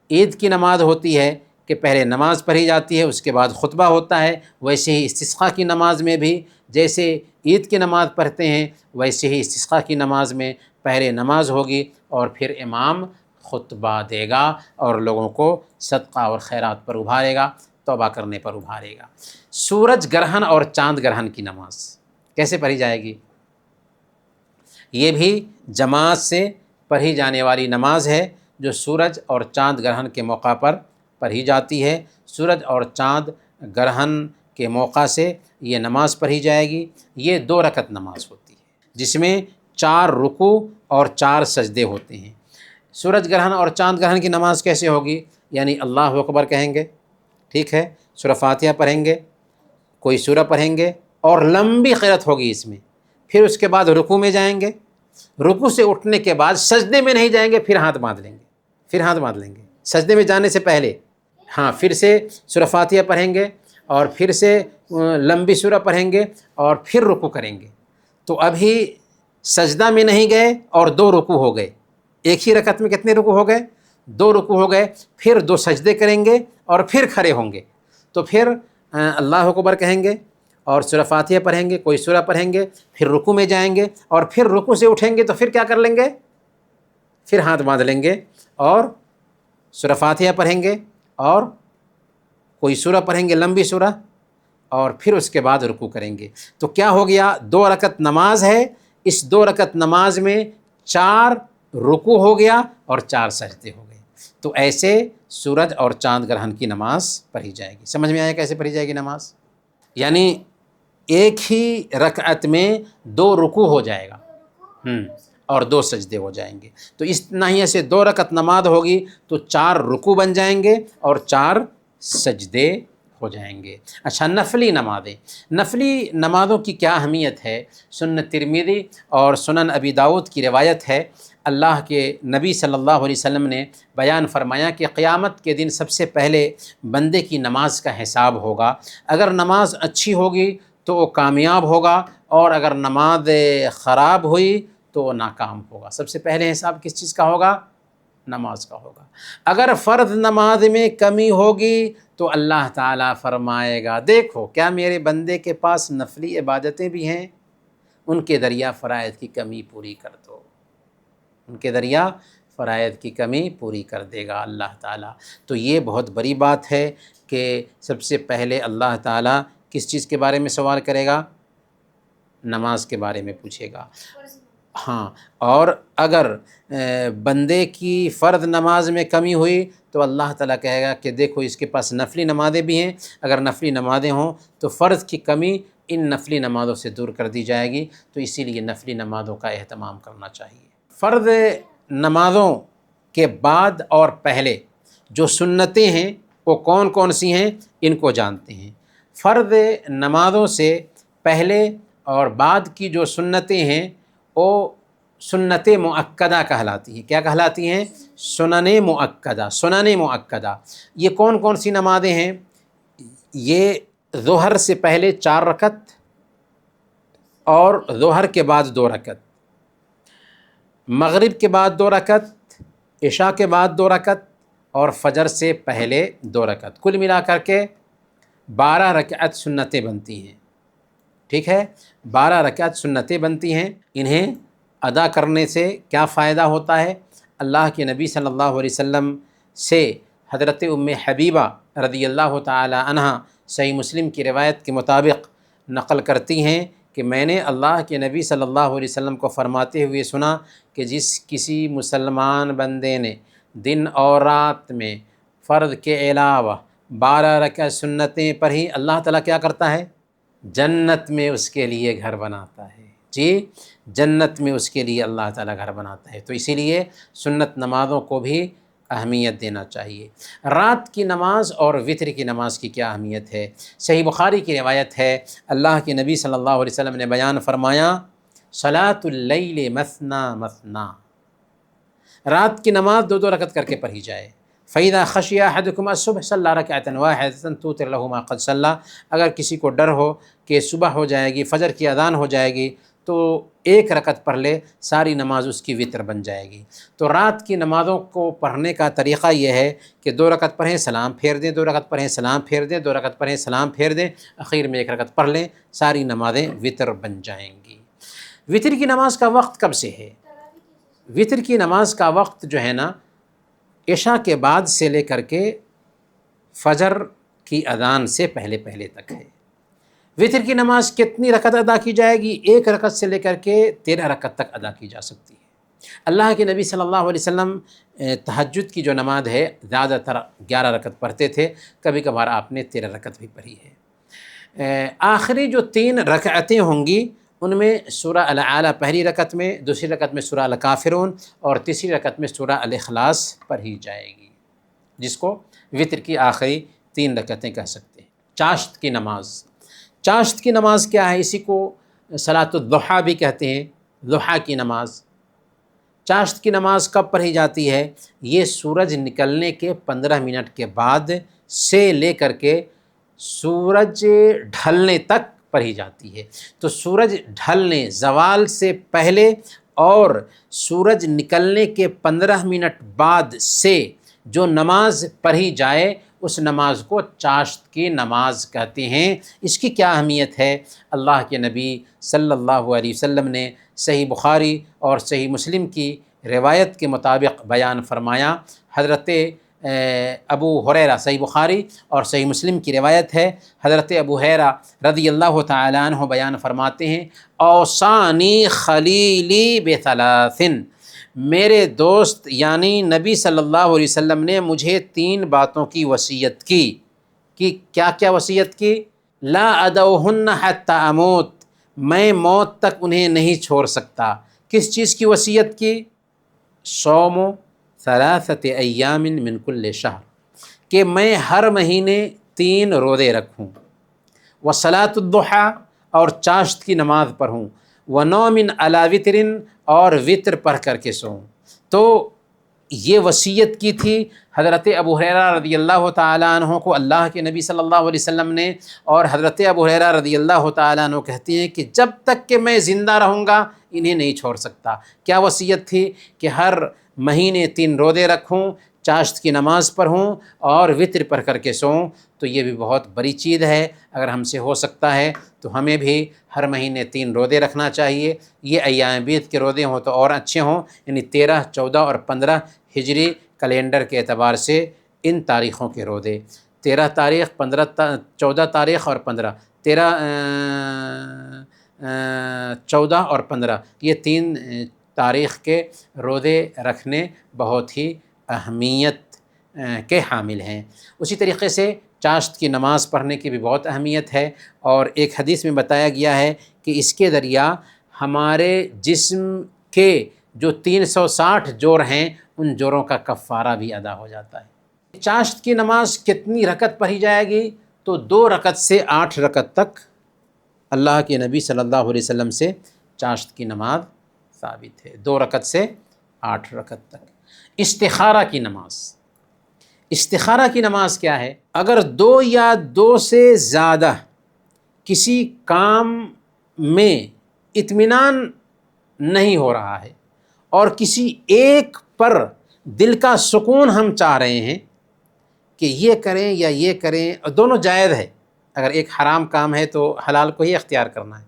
عید کی نماز ہوتی ہے کہ پہلے نماز پڑھی جاتی ہے اس کے بعد خطبہ ہوتا ہے، ویسے ہی استسقاء کی نماز میں بھی جیسے عید کی نماز پڑھتے ہیں ویسے ہی استسقاء کی نماز میں پہلے نماز ہوگی اور پھر امام خطبہ دے گا اور لوگوں کو صدقہ اور خیرات پر ابھارے گا، توبہ کرنے پر ابھارے گا۔ سورج گرہن اور چاند گرہن کی نماز کیسے پڑھی جائے گی؟ یہ بھی جماعت سے پڑھی جانے والی نماز ہے جو سورج اور چاند گرہن کے موقع پر پڑھی جاتی ہے۔ سورج اور چاند گرہن کے موقع سے یہ نماز پڑھی جائے گی۔ یہ 2 رکعت نماز ہوتی ہے جس میں 4 رکوع اور 4 سجدے ہوتے ہیں۔ سورج گرہن اور چاند گرہن کی نماز کیسے ہوگی؟ یعنی اللہ اکبر کہیں گے، ٹھیک ہے، سورہ فاتحہ پڑھیں گے، کوئی سورہ پڑھیں گے اور لمبی قرأت ہوگی اس میں، پھر اس کے بعد رکوع میں جائیں گے، رکوع سے اٹھنے کے بعد سجدے میں نہیں جائیں گے، پھر ہاتھ باندھ لیں گے سجدے میں جانے سے پہلے، ہاں، پھر سے سورہ فاتحہ پڑھیں گے اور پھر سے لمبی سورہ پڑھیں گے اور پھر رکوع کریں گے۔ تو ابھی سجدہ میں نہیں گئے اور 2 رکوع ہو گئے، ایک ہی رکعت میں کتنے رکوع ہو گئے؟ 2 رکوع ہو گئے، پھر 2 سجدے کریں گے اور پھر کھڑے ہوں گے، تو پھر اللہ اکبر کہیں گے اور سورہ فاتحہ پڑھیں گے، کوئی سورہ پڑھیں گے، پھر رکوع میں جائیں گے اور پھر رکوع سے اٹھیں گے تو پھر کیا کر لیں گے؟ پھر ہاتھ باندھ لیں گے اور سورہ فاتحہ پڑھیں گے اور کوئی سورہ پڑھیں گے، لمبی سورہ، اور پھر اس کے بعد رکوع کریں گے۔ تو کیا ہو گیا؟ 2 رکعت نماز ہے، اس 2 رکعت نماز میں 4 رکوع ہو گیا اور 4 سجدے ہو گئے۔ تو ایسے سورج اور چاند گرہن کی نماز پڑھی جائے گی۔ سمجھ میں آیا کیسے پڑھی جائے گی نماز؟ یعنی ایک ہی رکعت میں 2 رکوع ہو جائے گا اور 2 سجدے ہو جائیں گے۔ تو اس ناحیے سے 2 رکعت نماز ہوگی تو 4 رکوع بن جائیں گے اور 4 سجدے ہو جائیں گے۔ اچھا، نفلی نمازیں، نفلی نمازوں کی کیا اہمیت ہے؟ سنن ترمذی اور سنن ابی داؤد کی روایت ہے، اللہ کے نبی صلی اللہ علیہ وسلم نے بیان فرمایا کہ قیامت کے دن سب سے پہلے بندے کی نماز کا حساب ہوگا۔ اگر نماز اچھی ہوگی تو وہ کامیاب ہوگا اور اگر نماز خراب ہوئی تو وہ ناکام ہوگا۔ سب سے پہلے حساب کس چیز کا ہوگا؟ نماز کا ہوگا۔ اگر فرض نماز میں کمی ہوگی تو اللہ تعالیٰ فرمائے گا، دیکھو کیا میرے بندے کے پاس نفلی عبادتیں بھی ہیں، ان کے ذریعہ فرائض کی کمی پوری کر دو، ان کے ذریعہ فرائض کی کمی پوری کر دے گا اللہ تعالیٰ۔ تو یہ بہت بڑی بات ہے کہ سب سے پہلے اللہ تعالیٰ کس چیز کے بارے میں سوال کرے گا؟ نماز کے بارے میں پوچھے گا۔ ہاں، اور اگر بندے کی فرض نماز میں کمی ہوئی تو اللہ تعالیٰ کہے گا کہ دیکھو اس کے پاس نفلی نمازیں بھی ہیں، اگر نفلی نمازیں ہوں تو فرض کی کمی ان نفلی نمازوں سے دور کر دی جائے گی۔ تو اسی لیے نفلی نمازوں کا اہتمام کرنا چاہیے۔ فرض نمازوں کے بعد اور پہلے جو سنتیں ہیں وہ کون کون سی ہیں، ان کو جانتے ہیں۔ فرض نمازوں سے پہلے اور بعد کی جو سنتیں ہیں وہ سنت مؤکدہ کہلاتی ہیں۔ کیا کہلاتی ہیں؟ سنن مؤکدہ۔ سنن مؤکدہ یہ کون کون سی نمازیں ہیں؟ یہ ظہر سے پہلے 4 رکعت اور ظہر کے بعد 2 رکعت، مغرب کے بعد 2 رکعت، عشاء کے بعد 2 رکعت اور فجر سے پہلے 2 رکعت، کل ملا کر کے 12 رکعت سنتیں بنتی ہیں۔ ٹھیک ہے، 12 رکعت سنتیں بنتی ہیں۔ انہیں ادا کرنے سے کیا فائدہ ہوتا ہے؟ اللہ کے نبی صلی اللہ علیہ وسلم سے حضرت ام حبیبہ رضی اللہ تعالی عنہ صحیح مسلم کی روایت کے مطابق نقل کرتی ہیں کہ میں نے اللہ کے نبی صلی اللہ علیہ وسلم کو فرماتے ہوئے سنا کہ جس کسی مسلمان بندے نے دن اور رات میں فرض کے علاوہ 12 رکعت سنتیں پڑھی، اللہ تعالیٰ کیا کرتا ہے؟ جنت میں اس کے لیے گھر بناتا ہے۔ جی، جنت میں اس کے لیے اللہ تعالیٰ گھر بناتا ہے۔ تو اسی لیے سنت نمازوں کو بھی اہمیت دینا چاہیے۔ رات کی نماز اور وتر کی نماز کی کیا اہمیت ہے؟ صحیح بخاری کی روایت ہے، اللہ کے نبی صلی اللہ علیہ وسلم نے بیان فرمایا، صلاۃ اللیل مثنی مثنی، رات کی نماز 2 رکعت کر کے پڑھی جائے۔ فَإِذَا خَشِيَ أَحَدُكُمْ الصُّبْحَ صَلَّى رَكْعَةً وَاحِدَةً تُوتِرُ لَهُ مَا قَدْ صَلَّى، اگر کسی کو ڈر ہو کہ صبح ہو جائے گی، فجر کی اذان ہو جائے گی تو 1 رکعت پڑھ لے، ساری نماز اس کی وتر بن جائے گی۔ تو رات کی نمازوں کو پڑھنے کا طریقہ یہ ہے کہ 2 رکعت پڑھیں، سلام پھیر دیں، 2 رکعت پڑھیں، سلام پھیر دیں، 2 رکعت پڑھیں، سلام پھیر دیں، اخیر میں 1 رکعت پڑھ لیں، ساری نمازیں وتر بن جائیں گی۔ وتر کی نماز کا وقت کب سے ہے؟ وتر کی نماز کا وقت جو ہے نا، عشاء کے بعد سے لے کر کے فجر کی اذان سے پہلے پہلے تک ہے۔ وتر کی نماز کتنی رکعت ادا کی جائے گی؟ 1 رکعت سے لے کر کے 13 رکعت تک ادا کی جا سکتی ہے۔ اللہ کے نبی صلی اللہ علیہ وسلم تہجد کی جو نماز ہے زیادہ تر 11 رکعت پڑھتے تھے، کبھی کبھار آپ نے 13 رکعت بھی پڑھی ہے۔ آخری جو 3 رکعتیں ہوں گی ان میں سورہ الاعلیٰ پہلی رکعت میں، دوسری رکعت میں سورہ الکافرون اور تیسری رکعت میں سورہ الاخلاص پڑھی جائے گی، جس کو وتر کی آخری 3 رکعتیں کہہ سکتے ہیں۔ چاشت کی نماز، چاشت کی نماز کیا ہے؟ اسی کو صلاۃ الضحیٰ بھی کہتے ہیں، ضحیٰ کی نماز۔ چاشت کی نماز کب پڑھی جاتی ہے؟ یہ سورج نکلنے کے 15 منٹ کے بعد سے لے کر کے سورج ڈھلنے تک پڑھی جاتی ہے۔ تو سورج ڈھلنے، زوال سے پہلے اور سورج نکلنے کے 15 منٹ بعد سے جو نماز پڑھی جائے اس نماز کو چاشت کی نماز کہتے ہیں۔ اس کی کیا اہمیت ہے؟ اللہ کے نبی صلی اللہ علیہ وسلم نے صحیح بخاری اور صحیح مسلم کی روایت کے مطابق بیان فرمایا۔ حضرت ابو ہریرہ، صحیح بخاری اور صحیح مسلم کی روایت ہے، حضرت ابو ہریرہ رضی اللہ تعالیٰ عنہ بیان فرماتے ہیں، اوصانی خلیلی بثلاث، میرے دوست یعنی نبی صلی اللہ علیہ وسلم نے مجھے 3 باتوں کی وصیت کی کہ کیا وصیت کی؟ لا ادعوہن حتی اموت، میں موت تک انہیں نہیں چھوڑ سکتا۔ کس چیز کی وصیت کی؟ صوم 3 ایام من کل شہر، کہ میں ہر مہینے 3 روزے رکھوں، وصلاۃ الضحیٰ، اور چاشت کی نماز پڑھوں، ونوم علی وتر، اور وطر پڑھ کر کے سوؤں۔ تو یہ وصیت کی تھی حضرت ابو ہریرہ رضی اللہ تعالیٰ عنہ کو اللہ کے نبی صلی اللہ علیہ وسلم نے، اور حضرت ابو ہریرہ رضی اللہ تعالیٰ عنہ کہتے ہیں کہ جب تک کہ میں زندہ رہوں گا انہیں نہیں چھوڑ سکتا۔ کیا وصیت تھی؟ کہ ہر مہینے 3 روزے رکھوں، چاشت کی نماز پڑھوں اور وطر پڑھ کر کے سوؤں۔ تو یہ بھی بہت بڑی چیز ہے، اگر ہم سے ہو سکتا ہے تو ہمیں بھی ہر مہینے 3 روزے رکھنا چاہیے۔ یہ ایام بیت کے روزے ہوں تو اور اچھے ہوں، یعنی 13، 14 اور 15 ہجری کیلنڈر کے اعتبار سے ان تاریخوں کے روزے، 13 تاریخ، 14 تاریخ اور 15، 13، 14 اور 15، یہ 3 تاریخ کے روزے رکھنے بہت ہی اہمیت کے حامل ہیں۔ اسی طریقے سے چاشت کی نماز پڑھنے کی بھی بہت اہمیت ہے، اور ایک حدیث میں بتایا گیا ہے کہ اس کے ذریعہ ہمارے جسم کے جو 360 جوڑ ہیں ان جوڑوں کا کفارہ بھی ادا ہو جاتا ہے۔ چاشت کی نماز کتنی رکعت پڑھی جائے گی؟ تو 2 رکعت سے 8 رکعت تک اللہ کے نبی صلی اللہ علیہ وسلم سے چاشت کی نماز ثابت ہے، 2 رکعت سے 8 رکعت تک۔ استخارہ کی نماز، استخارہ کی نماز کیا ہے؟ اگر 2 یا 2 سے زیادہ کسی کام میں اطمینان نہیں ہو رہا ہے اور کسی ایک پر دل کا سکون ہم چاہ رہے ہیں کہ یہ کریں یا یہ کریں، اور دونوں جائز ہے، اگر ایک حرام کام ہے تو حلال کو ہی اختیار کرنا ہے،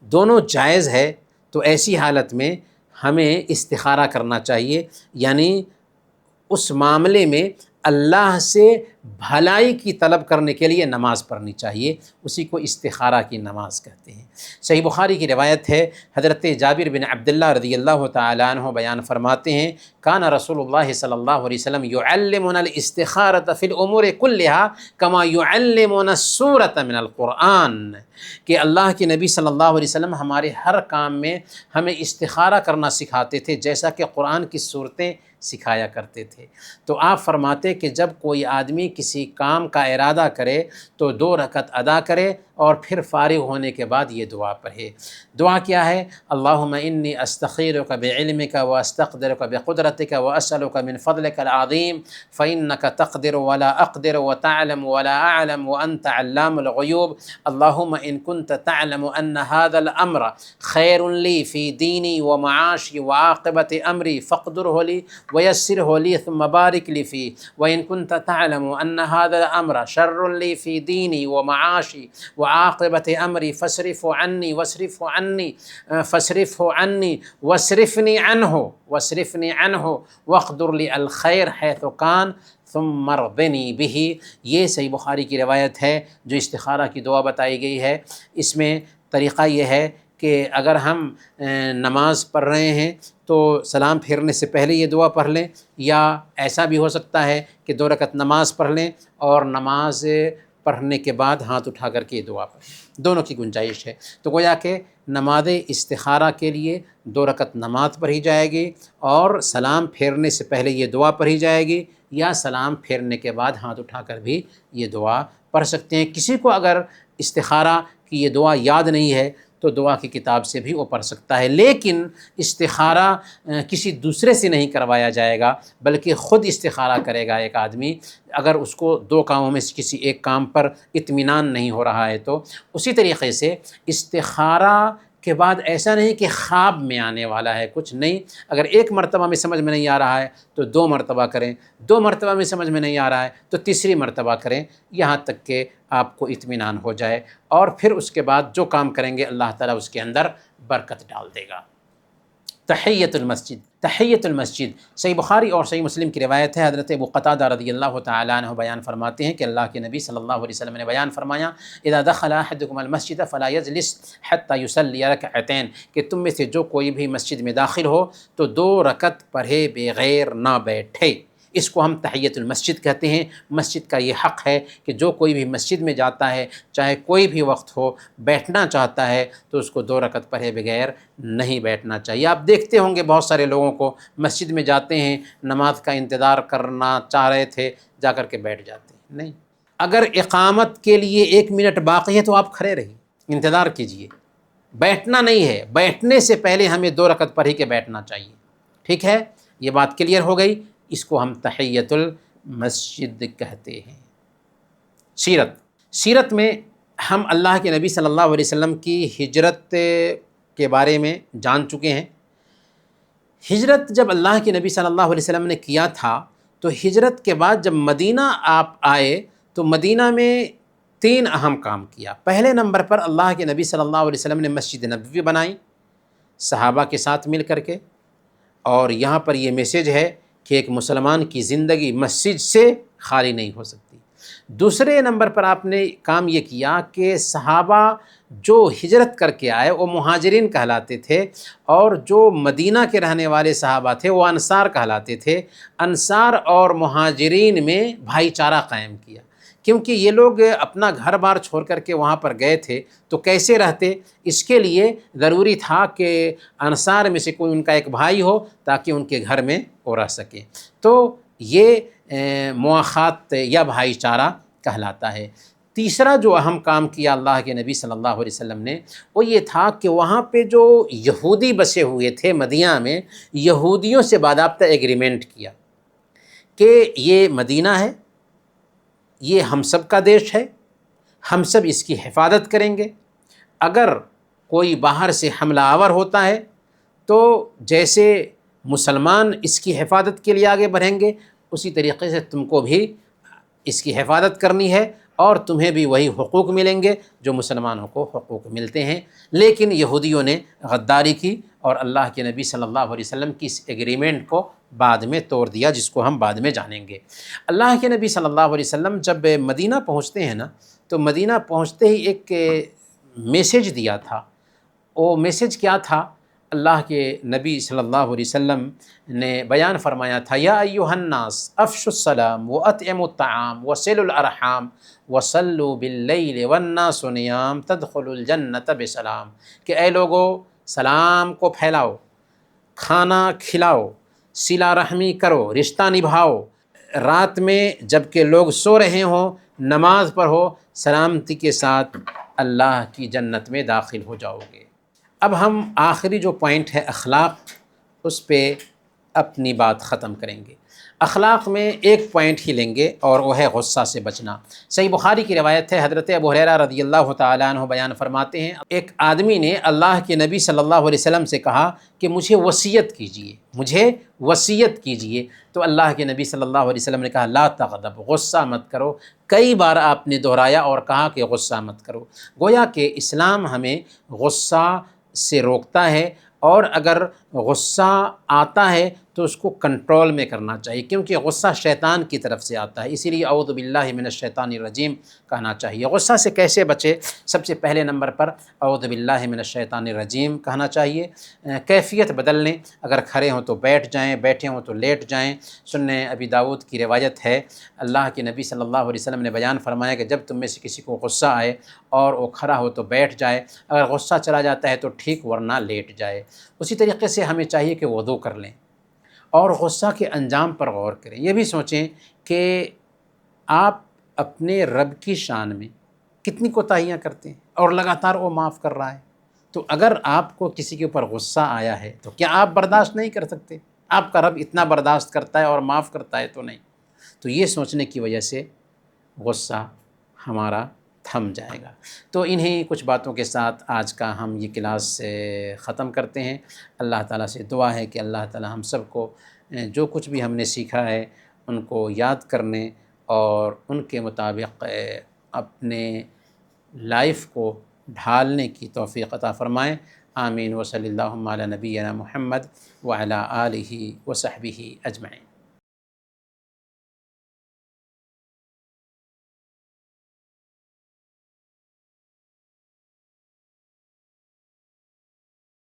دونوں جائز ہے، تو ایسی حالت میں ہمیں استخارہ کرنا چاہیے، یعنی اس معاملے میں اللہ سے بھلائی کی طلب کرنے کے لیے نماز پڑھنی چاہیے، اسی کو استخارہ کی نماز کہتے ہیں۔ صحیح بخاری کی روایت ہے، حضرت جابر بن عبداللہ رضی اللہ تعالیٰ عنہ بیان فرماتے ہیں، کان رسول اللہ صلی اللہ علیہ وسلم یعلمنا الاستخارۃ فی الامور کلھا کما یعلمنا السورۃ من القرآن، کہ اللہ کے نبی صلی اللہ علیہ وسلم ہمارے ہر کام میں ہمیں استخارہ کرنا سکھاتے تھے، جیسا کہ قرآن کی صورتیں سکھایا کرتے تھے۔ تو آپ فرماتے کہ جب کوئی آدمی کسی کام کا ارادہ کرے تو 2 رکعت ادا کرے اور پھر فارغ ہونے کے بعد یہ دعا پڑھے۔ دعا کیا ہے؟ اللہم انی استخیرک بعلمک واستقدرک بقدرتک واسألک من فضلک العظیم فإنک تقدر ولا اقدر وتعلم ولا اعلم وانت علام الغیوب اللہم ان كنت تعلم ان هذا الامر خیر لی فی دینی ومعاشی وعاقبت امری فاقدره لی ويسره لي ثم بارك لي فيه وإن كنت تعلم أن هذا الأمر شر لي في ديني ومعاشي وعاقبة أمري فاصرفه عني واصرفني عنه واقدر لي الخير حيث كان ثم ارضني به۔ یہ صحیح بخاری کی روایت ہے جو استخارہ کی دعا بتائی گئی ہے۔ اس میں طریقہ یہ ہے کہ اگر ہم نماز پڑھ رہے ہیں تو سلام پھیرنے سے پہلے یہ دعا پڑھ لیں، یا ایسا بھی ہو سکتا ہے کہ 2 رکعت نماز پڑھ لیں اور نماز پڑھنے کے بعد ہاتھ اٹھا کر کے یہ دعا پڑھیں، دونوں کی گنجائش ہے۔ تو گویا کہ نماز استخارہ کے لیے 2 رکعت نماز پڑھی جائے گی، اور سلام پھیرنے سے پہلے یہ دعا پڑھی جائے گی، یا سلام پھیرنے کے بعد ہاتھ اٹھا کر بھی یہ دعا پڑھ سکتے ہیں۔ کسی کو اگر استخارہ کی یہ دعا یاد نہیں ہے تو دعا کی کتاب سے بھی وہ پڑھ سکتا ہے، لیکن استخارہ کسی دوسرے سے نہیں کروایا جائے گا، بلکہ خود استخارہ کرے گا ایک آدمی، اگر اس کو 2 کاموں میں سے کسی ایک کام پر اطمینان نہیں ہو رہا ہے تو۔ اسی طریقے سے استخارہ کے بعد ایسا نہیں کہ خواب میں آنے والا ہے کچھ، نہیں، اگر 1 مرتبہ میں سمجھ میں نہیں آ رہا ہے تو 2 مرتبہ کریں، 2 مرتبہ میں سمجھ میں نہیں آ رہا ہے تو تیسری مرتبہ کریں، یہاں تک کہ آپ کو اطمینان ہو جائے، اور پھر اس کے بعد جو کام کریں گے اللہ تعالیٰ اس کے اندر برکت ڈال دے گا۔ تحیۃ المسجد، تحیۃ المسجد صحیح بخاری اور صحیح مسلم کی روایت ہے، حضرت ابو قتادہ رضی اللہ تعالیٰ عنہ بیان فرماتے ہیں کہ اللہ کے نبی صلی اللہ علیہ وسلم نے بیان فرمایا، اذا دخل احدکم المسجد فلا یجلس حتی یصلی رکعتین، کہ تم میں سے جو کوئی بھی مسجد میں داخل ہو تو 2 رکعت پڑھے بغیر نہ بیٹھے۔ اس کو ہم تحیۃ المسجد کہتے ہیں۔ مسجد کا یہ حق ہے کہ جو کوئی بھی مسجد میں جاتا ہے، چاہے کوئی بھی وقت ہو، بیٹھنا چاہتا ہے تو اس کو 2 رکعت پڑھے بغیر نہیں بیٹھنا چاہیے۔ آپ دیکھتے ہوں گے بہت سارے لوگوں کو مسجد میں جاتے ہیں، نماز کا انتظار کرنا چاہ رہے تھے، جا کر کے بیٹھ جاتے ہیں۔ نہیں، اگر اقامت کے لیے 1 منٹ باقی ہے تو آپ کھڑے رہیے، انتظار کیجئے، بیٹھنا نہیں ہے، بیٹھنے سے پہلے ہمیں 2 رکعت پڑھ کے بیٹھنا چاہیے۔ ٹھیک ہے، یہ بات کلیئر ہو گئی۔ اس کو ہم تحیۃ المسجد کہتے ہیں۔ سیرت میں ہم اللہ کے نبی صلی اللہ علیہ وسلم کی ہجرت کے بارے میں جان چکے ہیں۔ ہجرت جب اللہ کے نبی صلی اللہ علیہ وسلم نے کیا تھا تو ہجرت کے بعد جب مدینہ آپ آئے تو مدینہ میں 3 اہم کام کیا۔ پہلے نمبر پر اللہ کے نبی صلی اللہ علیہ وسلم نے مسجد نبوی بنائی صحابہ کے ساتھ مل کر کے، اور یہاں پر یہ میسیج ہے کہ ایک مسلمان کی زندگی مسجد سے خالی نہیں ہو سکتی۔ دوسرے نمبر پر آپ نے کام یہ کیا کہ صحابہ جو ہجرت کر کے آئے وہ مہاجرین کہلاتے تھے، اور جو مدینہ کے رہنے والے صحابہ تھے وہ انصار کہلاتے تھے۔ انصار اور مہاجرین میں بھائی چارہ قائم کیا، کیونکہ یہ لوگ اپنا گھر بار چھوڑ کر کے وہاں پر گئے تھے تو کیسے رہتے، اس کے لیے ضروری تھا کہ انصار میں سے کوئی ان کا ایک بھائی ہو تاکہ ان کے گھر میں وہ رہ سکے۔ تو یہ مواخات یا بھائی چارہ کہلاتا ہے۔ تیسرا جو اہم کام کیا اللہ کے نبی صلی اللہ علیہ وسلم نے وہ یہ تھا کہ وہاں پہ جو یہودی بسے ہوئے تھے مدینہ میں، یہودیوں سے باضابطہ ایگریمنٹ کیا کہ یہ مدینہ ہے، یہ ہم سب کا دیش ہے، ہم سب اس کی حفاظت کریں گے۔ اگر کوئی باہر سے حملہ آور ہوتا ہے تو جیسے مسلمان اس کی حفاظت کے لیے آگے بڑھیں گے، اسی طریقے سے تم کو بھی اس کی حفاظت کرنی ہے، اور تمہیں بھی وہی حقوق ملیں گے جو مسلمانوں کو حقوق ملتے ہیں۔ لیکن یہودیوں نے غداری کی اور اللہ کے نبی صلی اللہ علیہ وسلم کی اس ایگریمنٹ کو بعد میں توڑ دیا، جس کو ہم بعد میں جانیں گے۔ اللہ کے نبی صلی اللہ علیہ وسلم جب مدینہ پہنچتے ہیں نا، تو مدینہ پہنچتے ہی ایک میسیج دیا تھا۔ وہ میسیج کیا تھا؟ اللہ کے نبی صلی اللہ علیہ وسلم نے بیان فرمایا تھا، یا ایھا الناس افشوا السلام واطعموا الطعام وصلوا الارحام وصلوا باللیل والناس نیام تدخلوا الجنۃ بسلام، کہ اے لوگو سلام کو پھیلاؤ، کھانا کھلاؤ، صلہ رحمی کرو، رشتہ نبھاؤ، رات میں جب کہ لوگ سو رہے ہوں نماز پڑھو، سلامتی کے ساتھ اللہ کی جنت میں داخل ہو جاؤ گے۔ اب ہم آخری جو پوائنٹ ہے اخلاق، اس پہ اپنی بات ختم کریں گے۔ اخلاق میں ایک پوائنٹ ہی لیں گے اور وہ ہے غصہ سے بچنا۔ صحیح بخاری کی روایت ہے، حضرت ابو ہریرہ رضی اللہ تعالیٰ عنہ بیان فرماتے ہیں، ایک آدمی نے اللہ کے نبی صلی اللہ علیہ وسلم سے کہا کہ مجھے وصیت کیجئے، مجھے وصیت کیجئے۔ تو اللہ کے نبی صلی اللہ علیہ وسلم نے کہا لا تغضب، غصہ مت کرو۔ کئی بار آپ نے دہرایا اور کہا کہ غصہ مت کرو۔ گویا کہ اسلام ہمیں غصہ سے روکتا ہے، اور اگر غصہ آتا ہے تو اس کو کنٹرول میں کرنا چاہیے، کیونکہ غصہ شیطان کی طرف سے آتا ہے، اسی لیے اعوذ باللہ من الشیطان الرجیم کہنا چاہیے۔ غصہ سے کیسے بچے؟ سب سے پہلے نمبر پر اعوذ باللہ من الشیطان الرجیم کہنا چاہیے۔ کیفیت بدل لیں، اگر کھڑے ہوں تو بیٹھ جائیں، بیٹھے ہوں تو لیٹ جائیں۔ سنن ابی داؤد کی روایت ہے، اللہ کے نبی صلی اللہ علیہ وسلم نے بیان فرمایا کہ جب تم میں سے کسی کو غصہ آئے اور وہ کھڑا ہو تو بیٹھ جائے، اگر غصہ چلا جاتا ہے تو ٹھیک، ورنہ لیٹ جائے۔ اسی طریقے سے ہمیں چاہیے کہ وضو کر لیں اور غصہ کے انجام پر غور کریں۔ یہ بھی سوچیں کہ آپ اپنے رب کی شان میں کتنی کوتاہیاں کرتے ہیں اور لگاتار وہ معاف کر رہا ہے۔ تو اگر آپ کو کسی کے اوپر غصہ آیا ہے تو کیا آپ برداشت نہیں کر سکتے؟ آپ کا رب اتنا برداشت کرتا ہے اور معاف کرتا ہے تو نہیں؟ تو یہ سوچنے کی وجہ سے غصہ ہمارا تھم جائے گا۔ تو انہیں کچھ باتوں کے ساتھ آج کا ہم یہ کلاس ختم کرتے ہیں۔ اللہ تعالیٰ سے دعا ہے کہ اللہ تعالیٰ ہم سب کو جو کچھ بھی ہم نے سیکھا ہے ان کو یاد کرنے اور ان کے مطابق اپنے لائف کو ڈھالنے کی توفیق عطا فرمائیں۔ آمین۔ وصلی اللہ علی نبینا محمد وعلی آلہ وصحبہ اجمعین۔